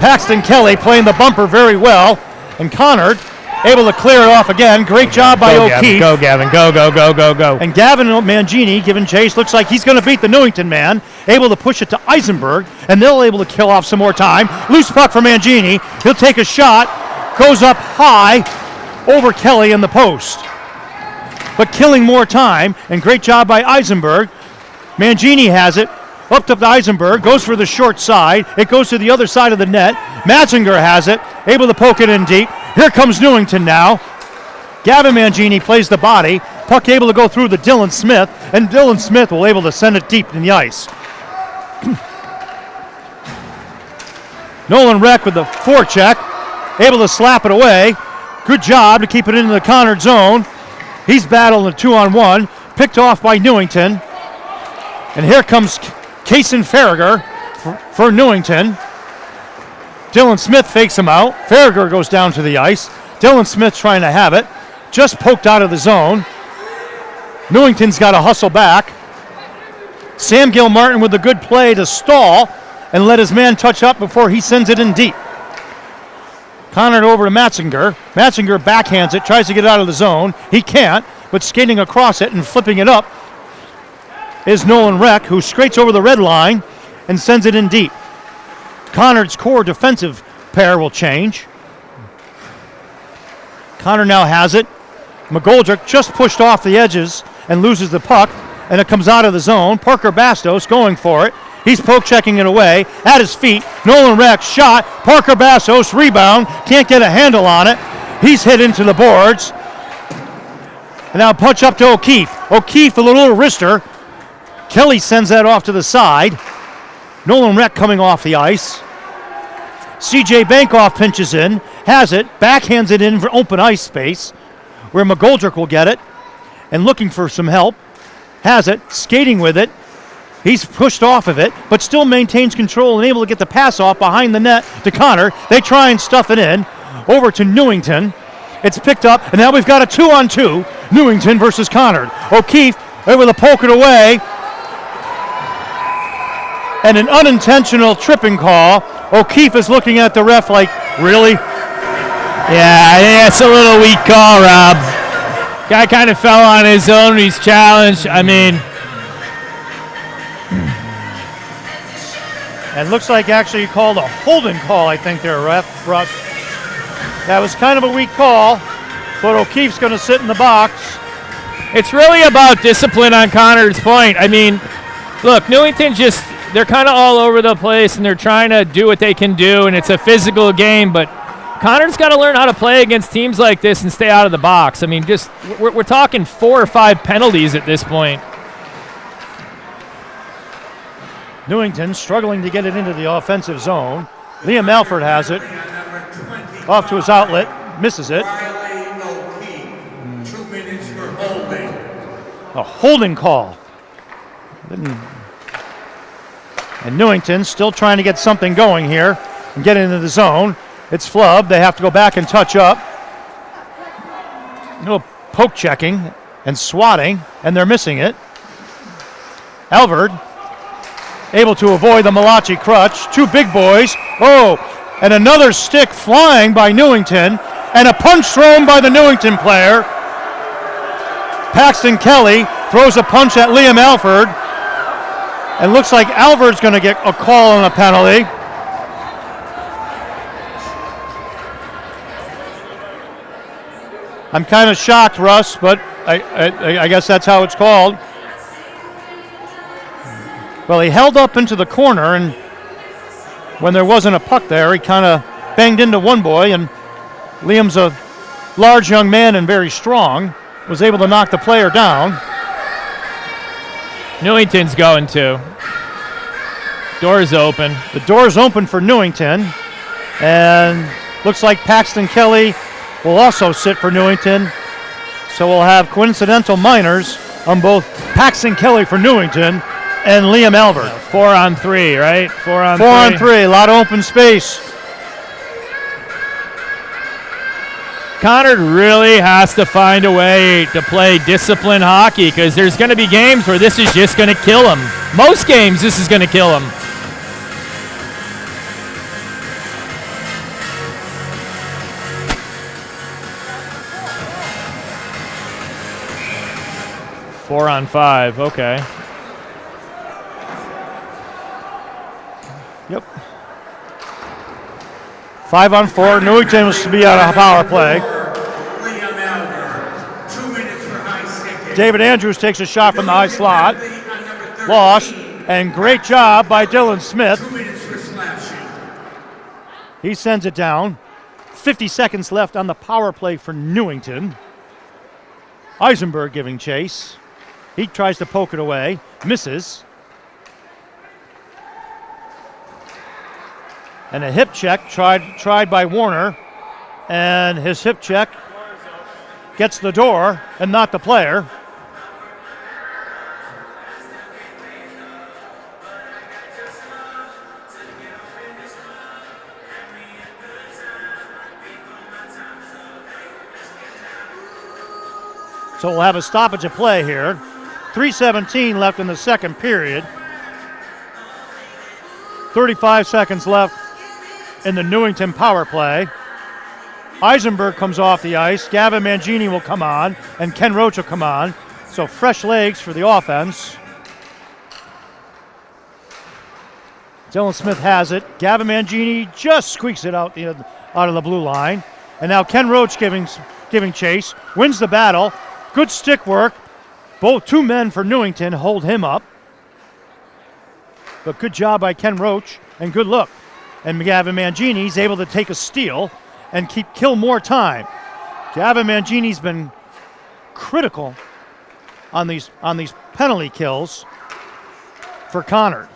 Paxton Kelly playing the bumper very well. And Conard able to clear it off again. Great job by O'Keefe. Go, Gavin. Go, go, go, go, go. And Gavin Mangini giving chase. Looks like he's going to beat the Newington man. Able to push it to Eisenberg. And they'll able to kill off some more time. Loose puck for Mangini. He'll take a shot. Goes up high over Kelly in the post. But killing more time. And great job by Eisenberg. Mangini has it, up to Eisenberg, goes for the short side. It goes to the other side of the net. Matzinger has it, able to poke it in deep. Here comes Newington now. Gavin Mangini plays the body. Puck able to go through to Dylan Smith, and Dylan Smith will able to send it deep in the ice. Nolan Reck with the forecheck, able to slap it away. Good job to keep it into the Conard zone. He's battling a 2-on-1, picked off by Newington. And here comes Kaysen Farragher for Newington. Dylan Smith fakes him out. Farragher goes down to the ice. Dylan Smith trying to have it. Just poked out of the zone. Newington's got to hustle back. Sam Gilmartin with a good play to stall and let his man touch up before he sends it in deep. Conard over to Matzinger. Matzinger backhands it, tries to get out of the zone. He can't, but skating across it and flipping it up is Nolan Reck, who skates over the red line and sends it in deep. Conard's core defensive pair will change. Conard now has it. McGoldrick just pushed off the edges and loses the puck, and it comes out of the zone. Parker Bastos going for it. He's poke checking it away at his feet. Nolan Reck shot. Parker Bastos rebound. Can't get a handle on it. He's hit into the boards. And now punch up to O'Keefe. O'Keefe with a little wrister. Kelly sends that off to the side. Nolan Reck coming off the ice. C.J. Bankoff pinches in, has it, backhands it in for open ice space, where McGoldrick will get it, and looking for some help, has it, skating with it. He's pushed off of it, but still maintains control and able to get the pass off behind the net to Conard. They try and stuff it in, over to Newington. It's picked up, and now we've got a 2-on-2, Newington versus Conard. O'Keefe able to poke it away, and an unintentional tripping call. O'Keefe is looking at the ref like, really? Yeah, I think that's a little weak call, Rob. Guy kind of fell on his own. He's challenged. I mean, and looks like actually he called a holding call, I think there, ref. Russ. That was kind of a weak call, but O'Keefe's going to sit in the box. it's really about discipline on Conard's point. I mean, look, Newington just, they're kind of all over the place, and they're trying to do what they can do, and it's a physical game, but Conard's got to learn how to play against teams like this and stay out of the box. I mean, just we're talking 4 or 5 penalties at this point. Newington struggling to get it into the offensive zone. Liam Alford has it. Off to his outlet. Misses it. 2 minutes for holding. A holding call. And Newington still trying to get something going here and get into the zone. It's flubbed. They have to go back and touch up. A little poke checking and swatting, and they're missing it. Alford able to avoid the Malachi crutch. 2 big boys. Oh, and another stick flying by Newington, and a punch thrown by the Newington player. Paxton Kelly throws a punch at Liam Alford, and looks like Alford's going to get a call on a penalty. I'm kind of shocked, Russ, but I guess that's how it's called. Well, he held up into the corner, and when there wasn't a puck there, he kind of banged into one boy, and Liam's a large young man and very strong, was able to knock the player down. Newington's going to. Door's open. The door's open for Newington, and looks like Paxton Kelly will also sit for Newington. So we'll have coincidental minors on both Paxton Kelly for Newington and Liam Alford. 4 on 3, right? 4 on 3. 4 on 3, a lot of open space. Conard really has to find a way to play disciplined hockey, because there's going to be games where this is just going to kill him. Most games, this is going to kill him. Four on 5, okay. Yep. 5 on 4. Newington was to be on a power play. Liam Alford, 2 minutes for high stick. David Andrews takes a shot from the high slot. Lost, and great job by Dylan Smith. 2 minutes for slashing. He sends it down. 50 seconds left on the power play for Newington. Eisenberg giving chase. He tries to poke it away. Misses. And a hip check tried by Warner. And his hip check gets the door and not the player. So we'll have a stoppage of play here. 3:17 left in the second period. 35 seconds left in the Newington power play. Eisenberg comes off the ice. Gavin Mangini will come on, and Ken Roach will come on. So fresh legs for the offense. Dylan Smith has it. Gavin Mangini just squeaks it out of the blue line. And now Ken Roach giving chase. Wins the battle. Good stick work. Both 2 men for Newington hold him up. But good job by Ken Roach, and good look. And Gavin Mangini's able to take a steal and kill more time. Gavin Mangini's been critical on these penalty kills for Conard.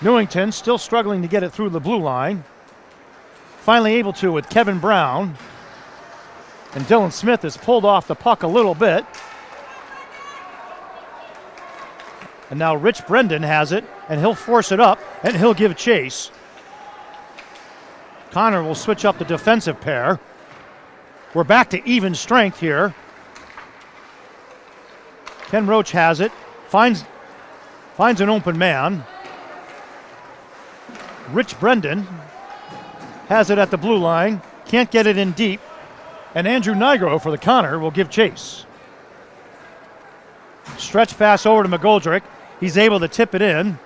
Newington still struggling to get it through the blue line. Finally able to with Kevin Brown. And Dylan Smith has pulled off the puck a little bit. And now Rich Brendan has it, and he'll force it up, and he'll give chase. Conard will switch up the defensive pair. We're back to even strength here. Ken Roach has it, finds an open man. Rich Brendan has it at the blue line, can't get it in deep, and Andrew Nigro for the Conard will give chase. Stretch pass over to McGoldrick. He's able to tip it in.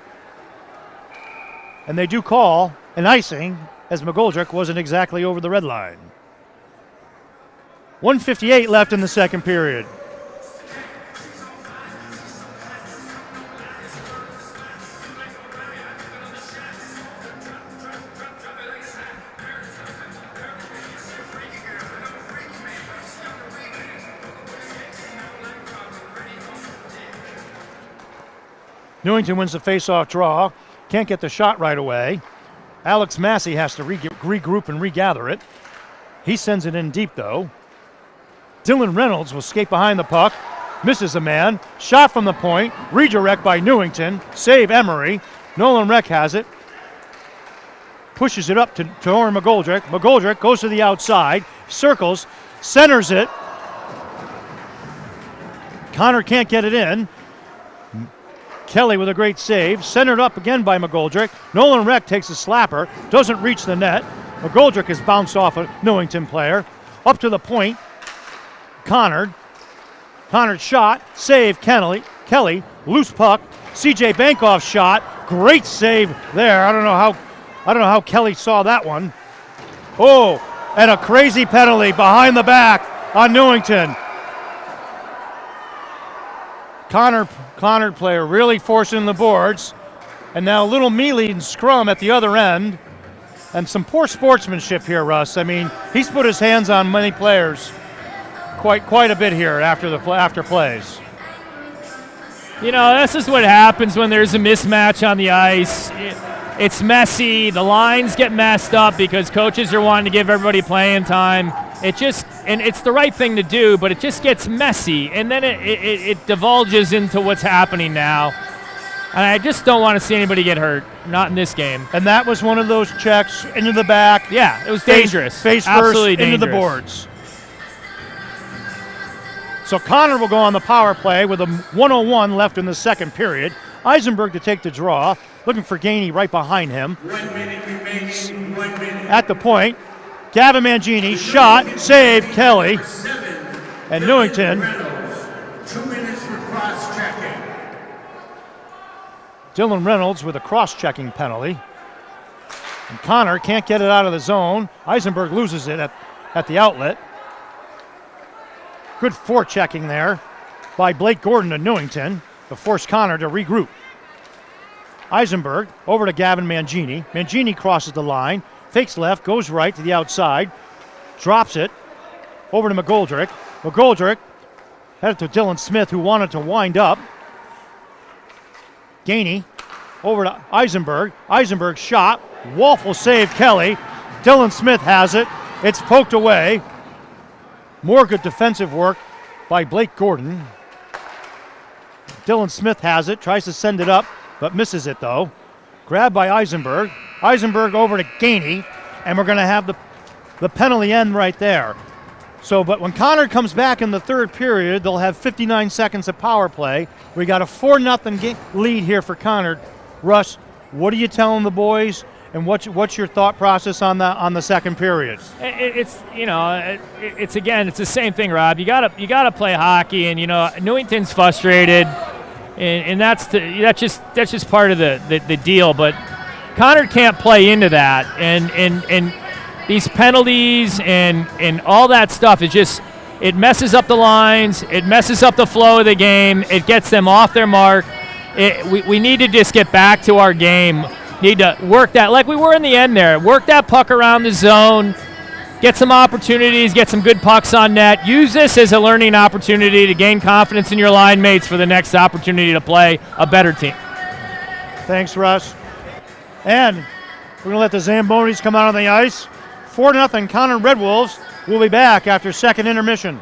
And they do call an icing as McGoldrick wasn't exactly over the red line. 1:58 left in the second period. Newington wins the face-off draw. Can't get the shot right away. Alex Massey has to regroup and regather it. He sends it in deep, though. Dylan Reynolds will skate behind the puck. Misses a man. Shot from the point. Redirect by Newington. Save Emery. Nolan Reck has it. Pushes it up to Oren McGoldrick. McGoldrick goes to the outside. Circles. Centers it. Conard can't get it in. Kelly with a great save. Centered up again by McGoldrick. Nolan Reck takes a slapper. Doesn't reach the net. McGoldrick has bounced off a Newington player. Up to the point. Conard. Conard shot. Save Kelly. Loose puck. CJ Bankoff shot. Great save there. I don't know how Kelly saw that one. Oh, and a crazy penalty behind the back on Newington. Conard player really forcing the boards. And now a little melee and scrum at the other end. And some poor sportsmanship here, Russ. I mean, he's put his hands on many players quite a bit here after plays. You know, this is what happens when there's a mismatch on the ice. It's messy. The lines get messed up because coaches are wanting to give everybody playing time. And it's the right thing to do, but it just gets messy, and then it divulges into what's happening now. And I just don't want to see anybody get hurt, not in this game. And that was one of those checks into the back. Yeah, it was dangerous. Face Absolutely first dangerous. into the boards. So Conard will go on the power play with a 1:01 left in the second period. Eisenberg to take the draw, looking for Gainey right behind him. 1 minute remaining, 1 minute. At the point, Gavin Mangini, shot, save, Kelly, and Newington. 2 minutes for cross-checking. Dylan Reynolds with a cross-checking penalty. And Conard can't get it out of the zone. Eisenberg loses it at the outlet. Good forechecking there by Blake Gordon to Newington to force Conard to regroup. Eisenberg over to Gavin Mangini. Mangini crosses the line. Fakes left, goes right to the outside, drops it over to McGoldrick. McGoldrick headed to Dylan Smith, who wanted to wind up. Gainey over to Eisenberg. Eisenberg shot. Wolf will save Kelly. Dylan Smith has it. It's poked away. More good defensive work by Blake Gordon. Dylan Smith has it, tries to send it up, but misses it though. Grabbed by Eisenberg. Eisenberg over to Gainey, and we're going to have the penalty end right there. So, but when Conard comes back in the third period, they'll have 59 seconds of power play. We got a 4-0 lead here for Conard. Russ, what are you telling the boys, and what's your thought process on the second period? It's the same thing, Rob. You gotta play hockey, and Newington's frustrated, and that's just part of the deal. But Conard can't play into that, and these penalties and all that stuff it messes up the lines, it messes up the flow of the game, it gets them off their mark. We need to just get back to our game. Need to work that like we were in the end there. Work that puck around the zone, get some opportunities, get some good pucks on net. Use this as a learning opportunity to gain confidence in your line mates for the next opportunity to play a better team. Thanks, Russ. And we're going to let the Zambonis come out on the ice. 4-0 Conard Red Wolves. We'll be back after second intermission.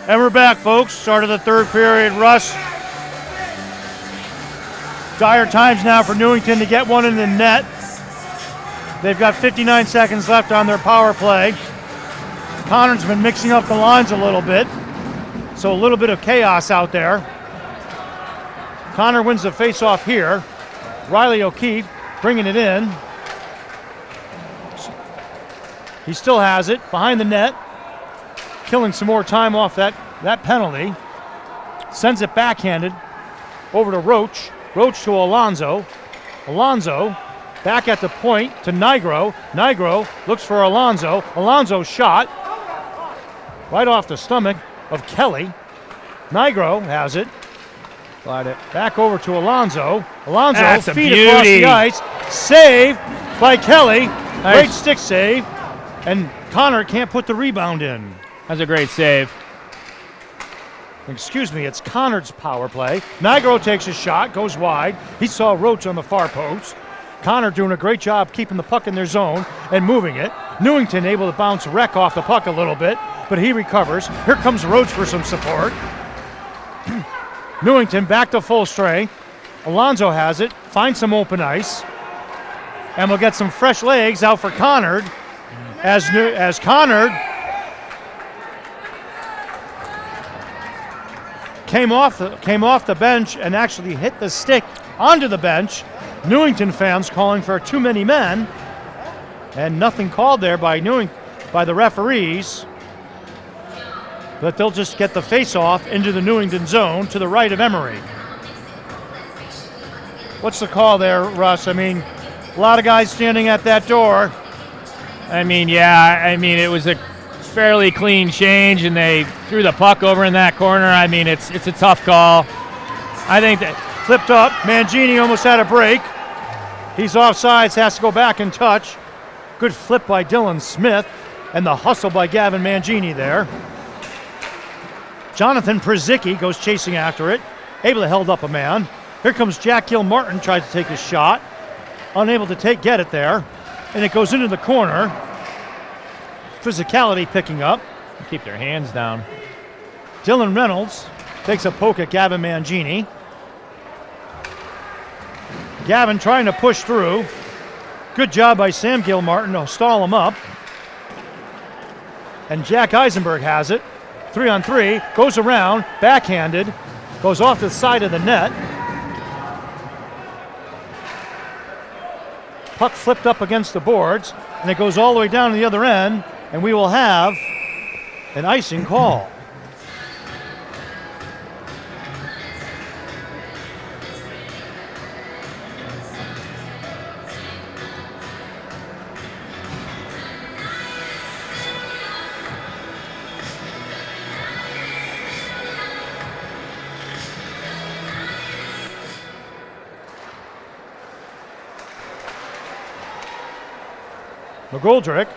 And we're back, folks. Start of the third period. Russ. Dire times now for Newington to get one in the net. They've got 59 seconds left on their power play. Conard's been mixing up the lines a little bit. So a little bit of chaos out there. Conard wins the face-off here. Riley O'Keefe bringing it in. He still has it behind the net. Killing some more time off that penalty. Sends it backhanded over to Roach. Roach to Alonzo. Alonzo back at the point to Nigro. Nigro looks for Alonzo. Alonzo's shot right off the stomach of Kelly. Nigro has it. Slide it. Back over to Alonzo. Alonzo That's a feet beauty. across the ice. Save by Kelly. Nice. Great stick save. And Conard can't put the rebound in. That's a great save. Excuse me, it's Conard's power play. Nigro takes a shot, goes wide. He saw Roach on the far post. Conard doing a great job keeping the puck in their zone and moving it. Newington able to bounce Wreck off the puck a little bit, but he recovers. Here comes Roach for some support. Newington back to full strength. Alonzo has it, finds some open ice. And we'll get some fresh legs out for Conard as Conard came off the bench and actually hit the stick onto the bench. Newington fans calling for too many men, and nothing called there by the referees. But they'll just get the face-off into the Newington zone to the right of Emery. What's the call there, Russ? I mean, a lot of guys standing at that door. It was a fairly clean change, and they threw the puck over in that corner. It's a tough call. I think that Flipped up. Mangini almost had a break. He's offsides, has to go back and touch. Good flip by Dylan Smith, and the hustle by Gavin Mangini there. Jonathan Przicki goes chasing after it, able to hold up a man. Here comes Jack Gilmartin, tries to take a shot. Unable to get it there, and it goes into the corner. Physicality picking up. keep their hands down. Dylan Reynolds takes a poke at Gavin Mangini. Gavin trying to push through. Good job by Sam Gilmartin to stall him up. And Jack Eisenberg has it. 3-on-3, goes around, backhanded, goes off the side of the net. Puck flipped up against the boards, and it goes all the way down to the other end, and we will have an icing call. McGoldrick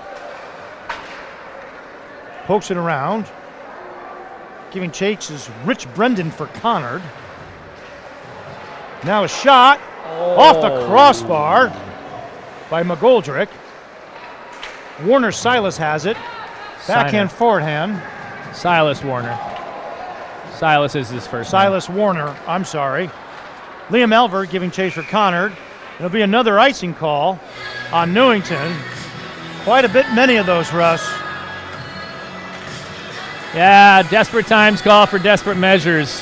pokes it around. Giving chase is Rich Brendan for Conard. Now a shot off the crossbar by McGoldrick. Warner Silas has it. Backhand, forehand. Silas Warner. Silas is his first Silas Warner, I'm sorry. Liam Elver giving chase for Conard. There'll be another icing call on Newington. Quite a bit many of those, Russ. Yeah, desperate times call for desperate measures.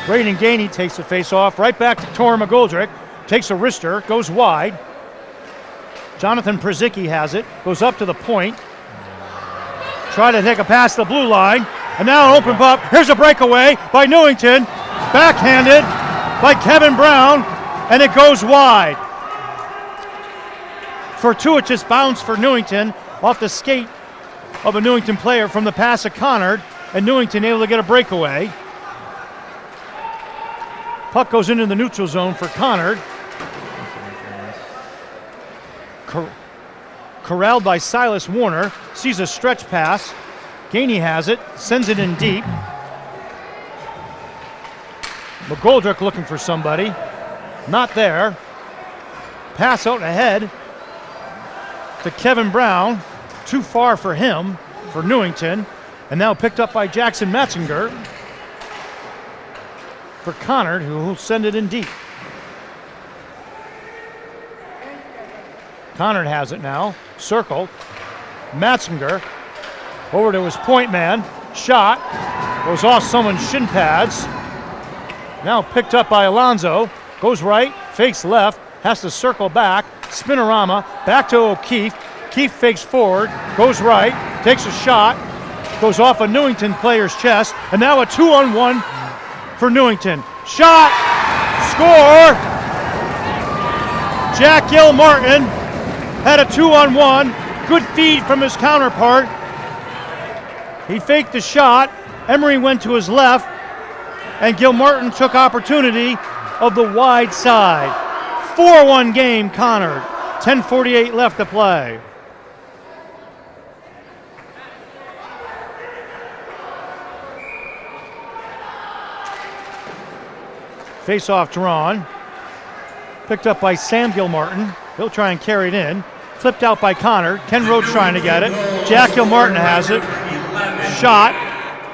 Braden Gainey takes the face off. Right back to Tor McGoldrick. Takes a wrister, goes wide. Jonathan Przicki has it. Goes up to the point. Try to take a pass to the blue line. And now an open puck. Here's a breakaway by Newington. Backhanded by Kevin Brown. And it goes wide. Fortuitous bounce for Newington off the skate of a Newington player from the pass of Conard. And Newington able to get a breakaway. Puck goes into the neutral zone for Conard. Corralled by Silas Warner. Sees a stretch pass. Gainey has it, sends it in deep. McGoldrick looking for somebody. Not there. Pass out ahead to Kevin Brown. Too far for him, for Newington. And now picked up by Jackson Metzinger for Conard, who will send it in deep. Conard has it now. Circle. Metzinger over to his point man. Shot. Goes off someone's shin pads. Now picked up by Alonzo. Goes right. Fakes left. Has to circle back. Spinorama. Back to O'Keefe. Keefe fakes forward. Goes right. Takes a shot. Goes off a Newington player's chest. And now a 2-on-1 for Newington. Shot. Score. Jack Gilmartin had a 2-on-1. Good feed from his counterpart. He faked the shot. Emery went to his left. And Gilmartin took opportunity of the wide side. 4-1 game, Conard. 10:48 left to play. Face-off drawn. Picked up by Sam Gilmartin. He'll try and carry it in. Flipped out by Conard. Ken Roach trying to get it. Jack Gilmartin has it. Shot.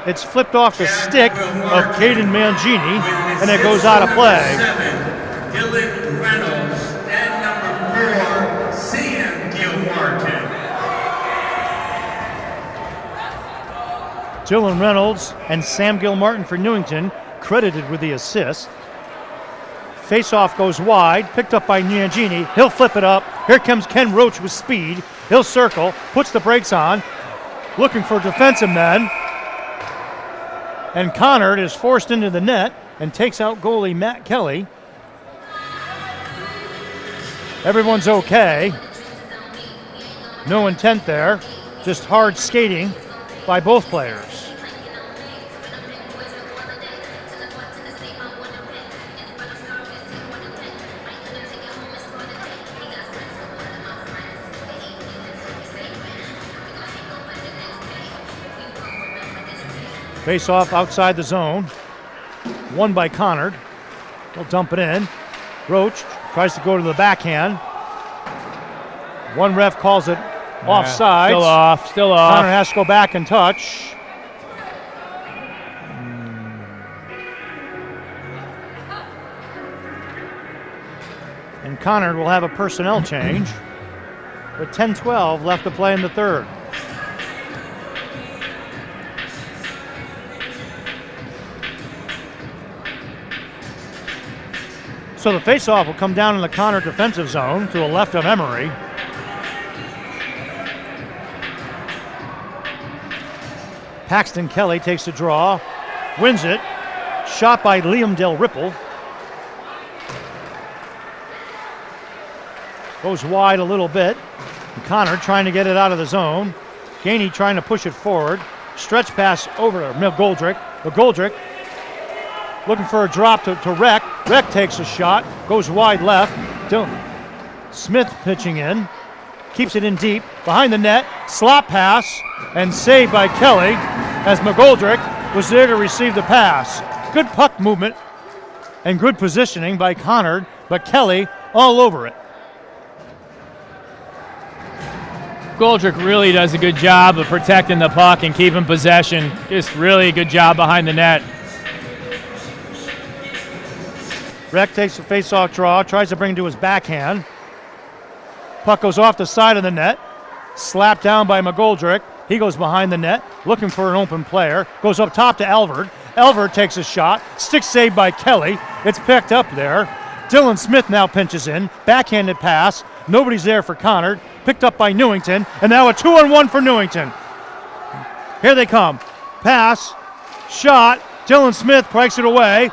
It's flipped off the stick of Caden Mangini, and it goes out of play. Dylan Reynolds and number 4, Sam Gilmartin. Dylan Reynolds and Sam Gilmartin for Newington, credited with the assist. Face-off goes wide, picked up by Mangini. He'll flip it up. Here comes Ken Roach with speed. He'll circle, puts the brakes on, looking for defensive men. And Conard is forced into the net and takes out goalie Matt Kelly. Everyone's okay. No intent there, just hard skating by both players. Face off outside the zone. Won by Conard. He'll dump it in. Roach tries to go to the backhand. One ref calls it offside. Still off, still off. Conard has to go back and touch. And Conard will have a personnel change with 10-12 left to play in the third. So the faceoff will come down in the Conard defensive zone to the left of Emery. Paxton Kelly takes the draw, wins it. Shot by Liam Del Ripple. Goes wide a little bit. And Conard trying to get it out of the zone. Gainey trying to push it forward. Stretch pass over to McGoldrick. McGoldrick looking for a drop to Reck. Reck takes a shot, goes wide left. Smith pitching in, keeps it in deep, behind the net, slot pass, and saved by Kelly as McGoldrick was there to receive the pass. Good puck movement and good positioning by Conard, but Kelly all over it. Goldrick really does a good job of protecting the puck and keeping possession. Just really a good job behind the net. Reck takes a face-off draw, tries to bring it to his backhand. Puck goes off the side of the net, slapped down by McGoldrick. He goes behind the net, looking for an open player. Goes up top to Elverd. Elverd takes a shot, stick saved by Kelly. It's picked up there. Dylan Smith now pinches in, backhanded pass. Nobody's there for Conard. Picked up by Newington, and now a 2-on-1 for Newington. Here they come. Pass, shot. Dylan Smith breaks it away.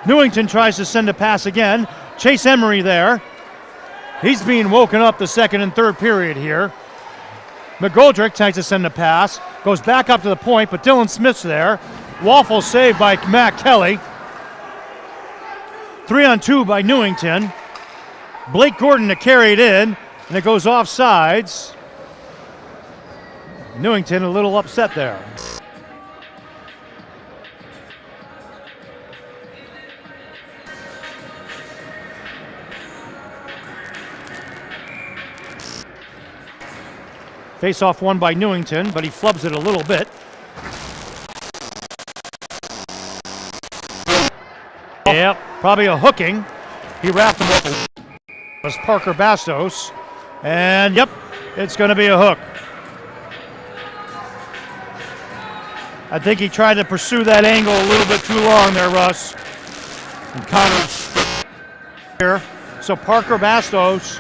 Newington tries to send a pass again. Chase Emery there. He's being woken up the second and third period here. McGoldrick tries to send a pass. Goes back up to the point, but Dylan Smith's there. Waffle saved by Matt Kelly. 3-on-2 by Newington. Blake Gordon to carry it in, and it goes off sides. Newington a little upset there. Face-off won by Newington, but he flubs it a little bit. Yep. Probably a hooking. He wrapped him up. It was Parker Bastos. And yep, it's going to be a hook. I think he tried to pursue that angle a little bit too long there, Russ. And Conard here. So Parker Bastos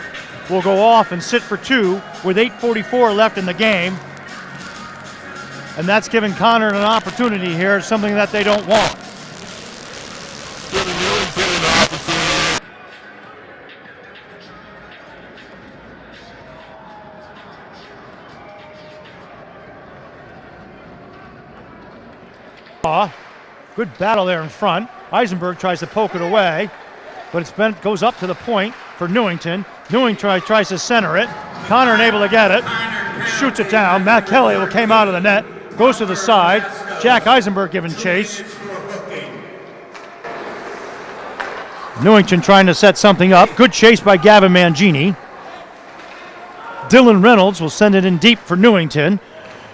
will go off and sit for 2 with 8:44 left in the game. And that's giving Conard an opportunity here, something that they don't want. Good battle there in front. Eisenberg tries to poke it away, but goes up to the point for Newington. Newington tries to center it. Conard able to get it. Shoots it down. Matt Kelly came out of the net. Goes to the side. Jack Eisenberg giving chase. Newington trying to set something up. Good chase by Gavin Mangini. Dylan Reynolds will send it in deep for Newington.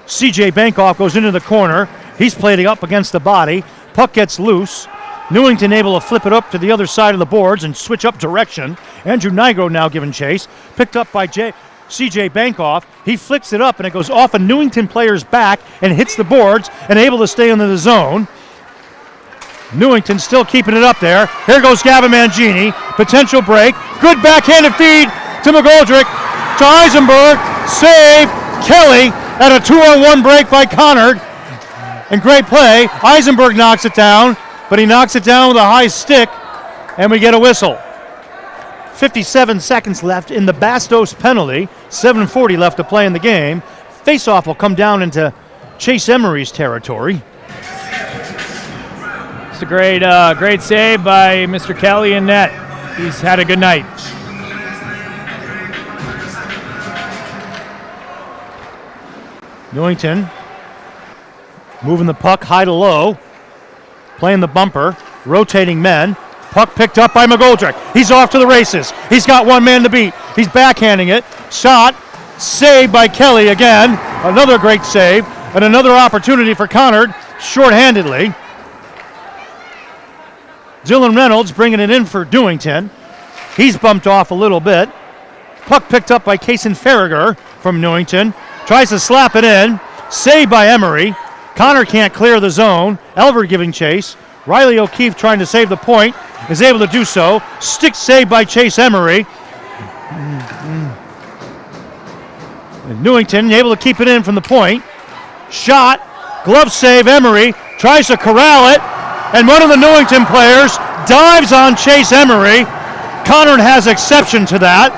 CJ Bankoff goes into the corner. He's played up against the body. Puck gets loose. Newington able to flip it up to the other side of the boards and switch up direction. Andrew Nigro now giving chase. Picked up by CJ Bankoff. He flicks it up and it goes off a Newington player's back and hits the boards and able to stay into the zone. Newington still keeping it up there. Here goes Gavin Mangini. Potential break. Good backhanded feed to McGoldrick. To Eisenberg. Save. Kelly at a 2-on-1 break by Conard. And great play. Eisenberg knocks it down, but he knocks it down with a high stick, and we get a whistle. 57 seconds left in the Bastos penalty. 7:40 left to play in the game. Faceoff will come down into Chase Emery's territory. It's a great save by Mr. Kelly in net. He's had a good night. Newington moving the puck high to low, playing the bumper, rotating men. Puck picked up by McGoldrick. He's off to the races. He's got one man to beat. He's backhanding it. Shot, saved by Kelly again. Another great save, and another opportunity for Conard, shorthandedly. Dylan Reynolds bringing it in for Newington. He's bumped off a little bit. Puck picked up by Kaysen Farragher from Newington. Tries to slap it in. Saved by Emery. Conard can't clear the zone. Elver giving chase. Riley O'Keefe trying to save the point. Is able to do so. Stick save by Chase Emery. And Newington able to keep it in from the point. Shot. Glove save. Emery tries to corral it. And one of the Newington players dives on Chase Emery. Conard has exception to that.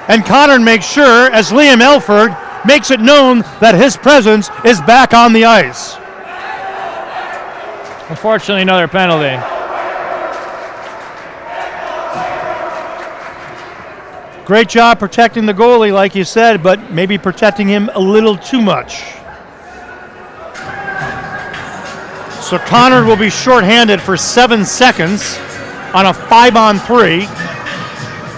And Conard makes sure, as Liam Elford makes it known that his presence is back on the ice. Unfortunately, another penalty. Great job protecting the goalie, like you said, but maybe protecting him a little too much. So Conard will be shorthanded for 7 seconds on a 5-on-3.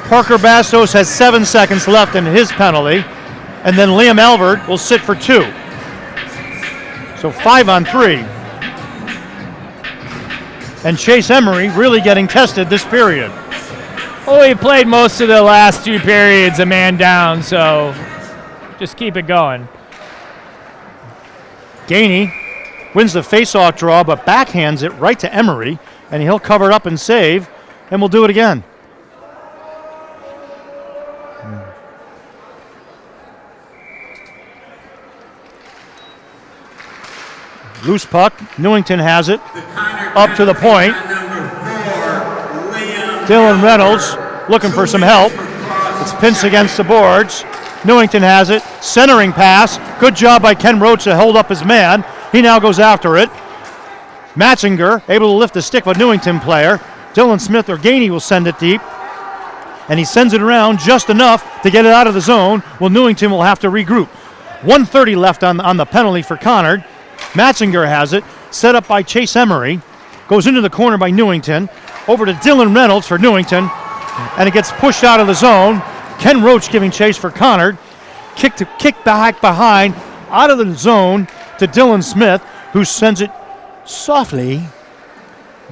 Parker Bastos has 7 seconds left in his penalty. And then Liam Elvert will sit for 2. So 5-on-3. And Chase Emery really getting tested this period. Well, he played most of the last 2 periods a man down, so just keep it going. Gainey wins the face-off draw, but backhands it right to Emery, and he'll cover it up and save, and we'll do it again. Loose puck. Newington has it. Up to the point. Dylan Reynolds looking for some help. It's pinched against the boards. Newington has it. Centering pass. Good job by Ken Roach to hold up his man. He now goes after it. Matzinger able to lift the stick of a Newington player. Dylan Smith or Gainey will send it deep. And he sends it around just enough to get it out of the zone. Well, Newington will have to regroup. 1:30 left on the penalty for Conard. Matzinger has it, set up by Chase Emery, goes into the corner by Newington, over to Dylan Reynolds for Newington, and it gets pushed out of the zone. Ken Roach giving chase for Conard. kick back behind, out of the zone to Dylan Smith, who sends it softly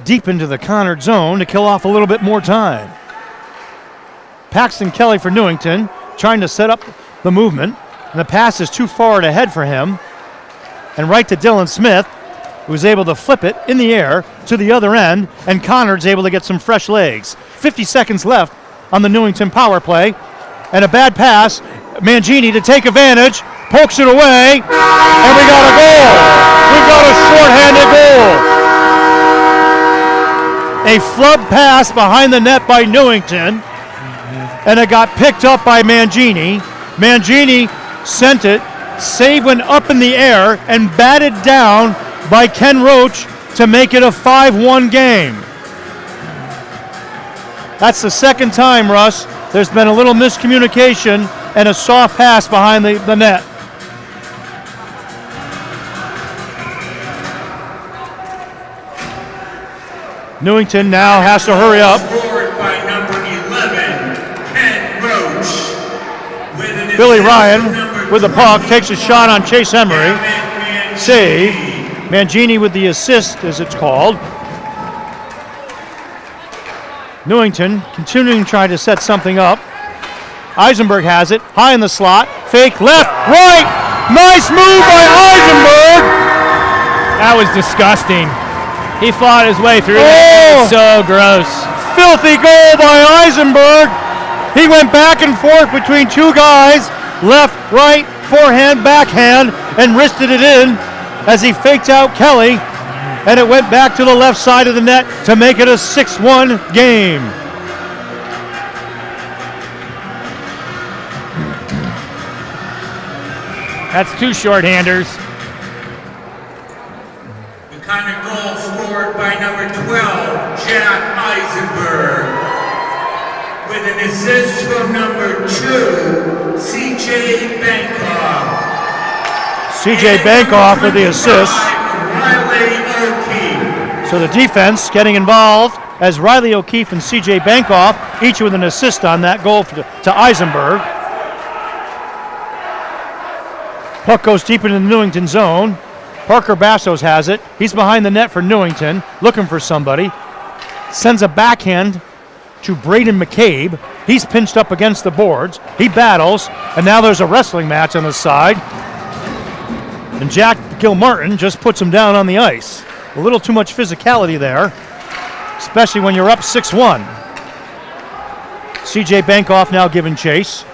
deep into the Conard zone to kill off a little bit more time. Paxton Kelly for Newington, trying to set up the movement, and the pass is too far ahead for him. And right to Dylan Smith, who was able to flip it in the air to the other end, and Conard's able to get some fresh legs. 50 seconds left on the Newington power play, and a bad pass. Mangini to take advantage, pokes it away, and we got a goal. We've got a shorthanded goal. A flub pass behind the net by Newington, and it got picked up by Mangini. Mangini sent it, save went up in the air, and batted down by Ken Roach to make it a 5-1 game. That's the second time, Russ. There's been a little miscommunication and a soft pass behind the net. Newington now has to hurry up. Scored by number 11, Ken Roach. Billy Ryan with the puck takes a shot on Chase Emery. Save. Mangini with the assist, as it's called. Newington continuing to try to set something up. Eisenberg has it, high in the slot, fake, left, right, nice move by Eisenberg! That was disgusting. He fought his way through Oh! it. So gross. Filthy goal by Eisenberg! He went back and forth between two guys, left, right, forehand, backhand, and wristed it in as he faked out Kelly, and it went back to the left side of the net to make it a 6-1 game. That's two shorthanders. The kind of goal scored by number 12, Jack Eisenberg. With an assist from number 2, C.J. Bankoff. C.J. Bankoff with the assist. Riley O'Keefe. So the defense getting involved as Riley O'Keefe and C.J. Bankoff, each with an assist on that goal to Eisenberg. Puck goes deep into the Newington zone. Parker Bastos has it. He's behind the net for Newington, looking for somebody. Sends a backhand to Braden McCabe. He's pinched up against the boards. He battles, and now there's a wrestling match on the side. And Jack Gilmartin just puts him down on the ice. A little too much physicality there, especially when you're up 6-1. C.J. Bankoff now giving chase.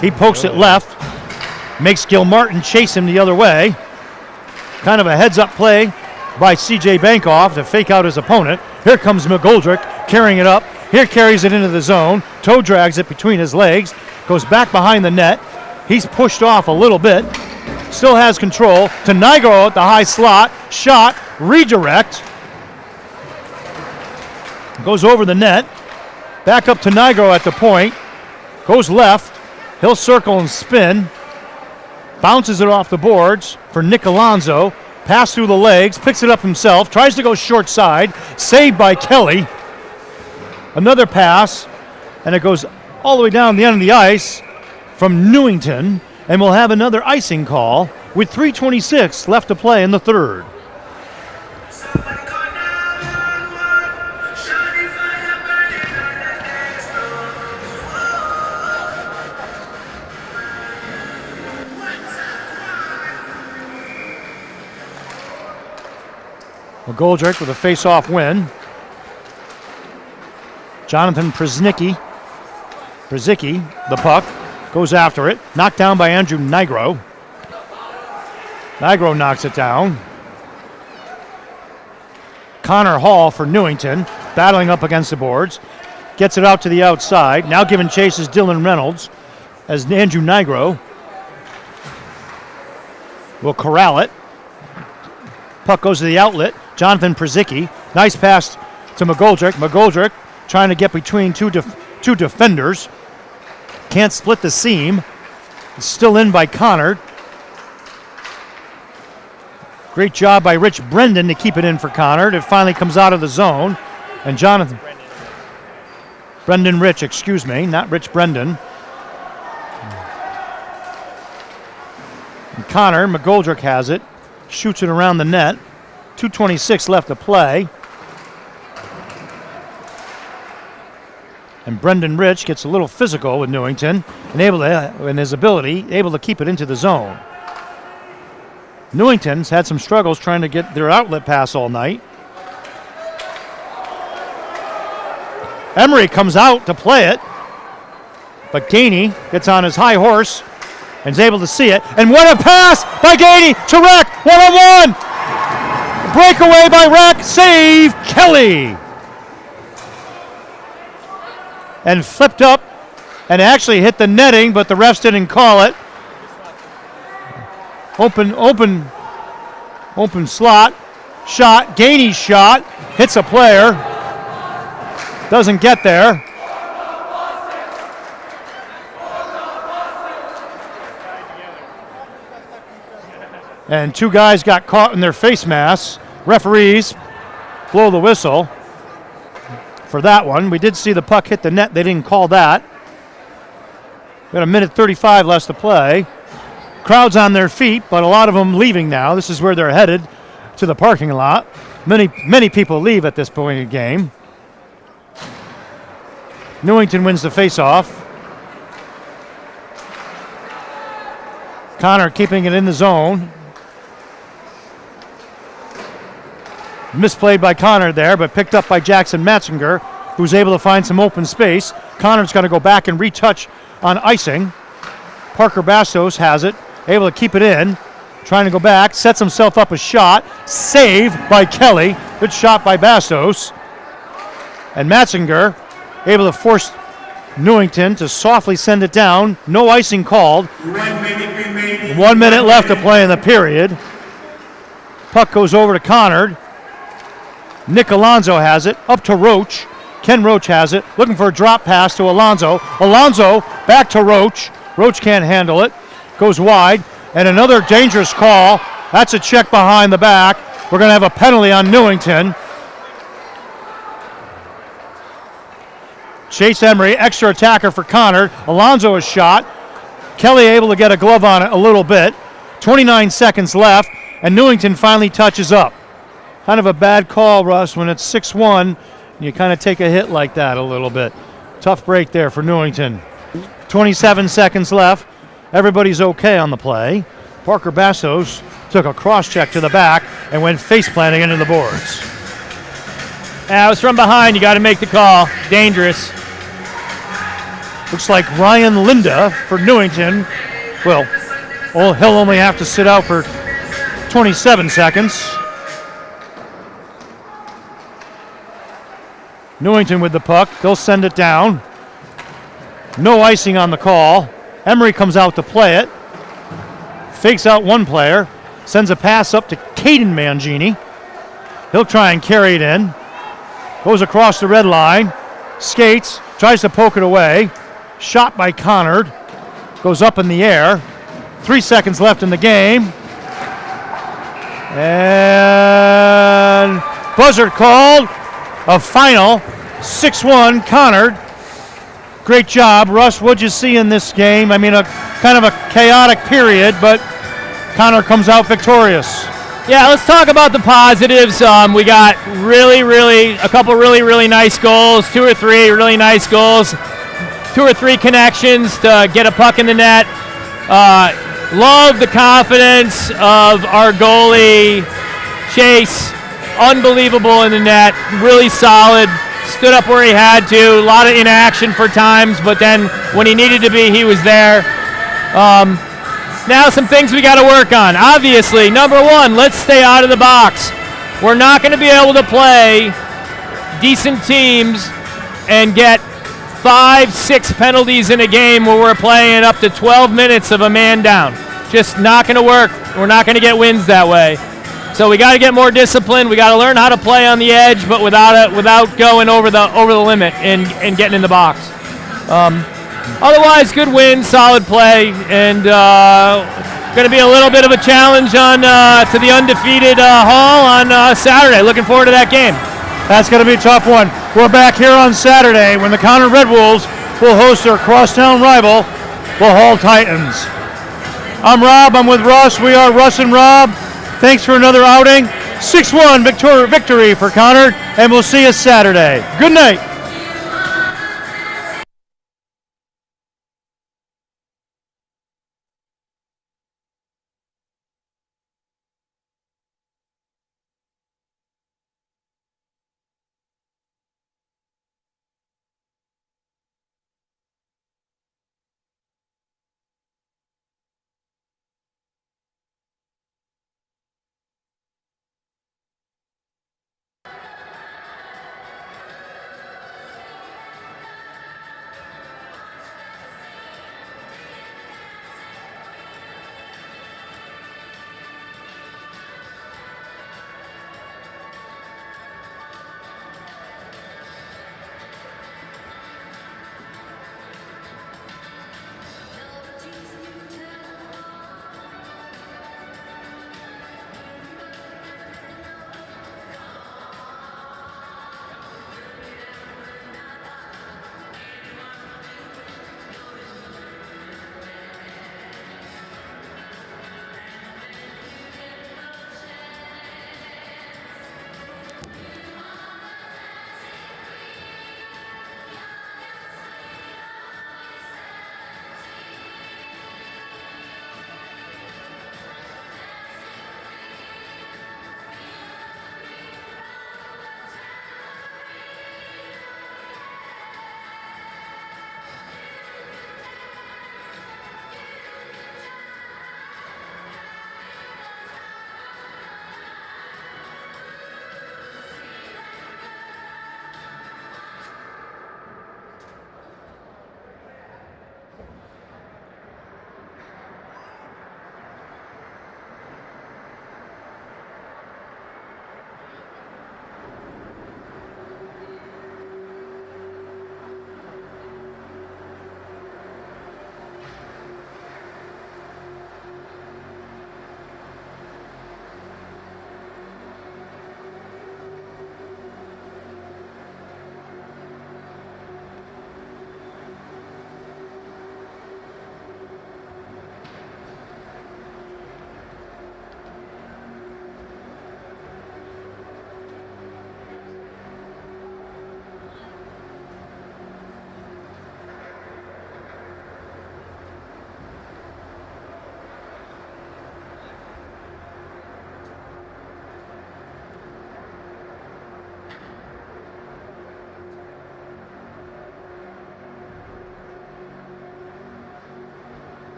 He pokes it left, makes Gilmartin chase him the other way. Kind of a heads-up play by C.J. Bankoff to fake out his opponent. Here comes McGoldrick carrying it up. Here carries it into the zone. Toe drags it between his legs. Goes back behind the net. He's pushed off a little bit. Still has control. To Nigro at the high slot. Shot. Redirect. Goes over the net. Back up to Nigro at the point. Goes left. He'll circle and spin. Bounces it off the boards for Nick Alonso. Pass through the legs. Picks it up himself. Tries to go short side. Saved by Kelly. Another pass. And it goes all the way down the end of the ice from Newington. And we'll have another icing call with 3:26 left to play in the third. McGoldrick with a face-off win. Jonathan Przicki, the puck, goes after it. Knocked down by Andrew Nigro. Nigro knocks it down. Connor Hall for Newington, battling up against the boards. Gets it out to the outside. Now giving chase is Dylan Reynolds as Andrew Nigro will corral it. Puck goes to the outlet. Jonathan Przicki. Nice pass to McGoldrick. McGoldrick trying to get between two defenders. Can't split the seam. It's still in by Conard. Great job by Rich Brendan to keep it in for Conard. It finally comes out of the zone. And Jonathan... Brendan Rich, excuse me, not Rich Brendan. Conard. McGoldrick has it. Shoots it around the net. 2:26 left to play. And Brendan Rich gets a little physical with Newington and his ability, able to keep it into the zone. Newington's had some struggles trying to get their outlet pass all night. Emery comes out to play it, but Gainey gets on his high horse and is able to see it. And what a pass by Gainey to Reck, one-on-one! Breakaway by Reck, save Kelly! And flipped up and actually hit the netting, but the refs didn't call it. Open slot, shot, Gainey's shot, hits a player, doesn't get there. And two guys got caught in their face masks. Referees blow the whistle for that one. We did see the puck hit the net. They didn't call that. We got a minute 35 left to play. Crowd's on their feet, but a lot of them leaving now. This is where they're headed, to the parking lot. Many people leave at this point in the game. Newington wins the face-off. Conard keeping it in the zone. Misplayed by Conard there, but picked up by Jackson Matzinger, who's able to find some open space. Conard's going to go back and retouch on icing. Parker Bastos has it, able to keep it in. Trying to go back, sets himself up a shot. Saved by Kelly. Good shot by Bastos. And Matzinger able to force Newington to softly send it down. No icing called. 1 minute remaining. 1 minute left to play in the period. Puck goes over to Conard. Nick Alonso has it, up to Roach. Ken Roach has it, looking for a drop pass to Alonso. Alonso back to Roach. Roach can't handle it, goes wide, and another dangerous call. That's a check behind the back. We're going to have a penalty on Newington. Chase Emery, extra attacker for Conard. Alonso is shot. Kelly able to get a glove on it a little bit. 29 seconds left, and Newington finally touches up. Kind of a bad call, Russ, when it's 6-1, you kind of take a hit like that a little bit. Tough break there for Newington. 27 seconds left. Everybody's okay on the play. Parker Bastos took a cross-check to the back and went face-planting into the boards. Yeah, it was from behind. You got to make the call. Dangerous. Looks like Ryan Linda for Newington. Well, he'll only have to sit out for 27 seconds. Newington with the puck. They'll send it down. No icing on the call. Emery comes out to play it. Fakes out one player. Sends a pass up to Caden Mangini. He'll try and carry it in. Goes across the red line. Skates. Tries to poke it away. Shot by Conard. Goes up in the air. 3 seconds left in the game. And buzzer called. A final 6-1 Conard. Great job. Russ, what'd you see in this game? I mean, a kind of a chaotic period, but Conard comes out victorious. Yeah, let's talk about the positives. We got a couple really nice goals, 2 or 3 really nice goals, 2 or 3 connections to get a puck in the net. Love the confidence of our goalie, Chase. Unbelievable in the net, really solid, stood up where he had to, a lot of inaction for times, but then when he needed to be, he was there. Now some things we got to work on. Obviously, number one, let's stay out of the box. We're not going to be able to play decent teams and get 5-6 penalties in a game where we're playing up to 12 minutes of a man down. Just not going to work. We're not going to get wins that way. So we got to get more disciplined. We got to learn how to play on the edge, but without going over the limit and getting in the box. Otherwise, good win, solid play, and going to be a little bit of a challenge to the undefeated Hall on Saturday. Looking forward to that game. That's going to be a tough one. We're back here on Saturday when the Conard Red Wolves will host their crosstown rival, the Hall Titans. I'm Rob. I'm with Russ. We are Russ and Rob. Thanks for another outing. 6-1 victory for Conard, and we'll see you Saturday. Good night.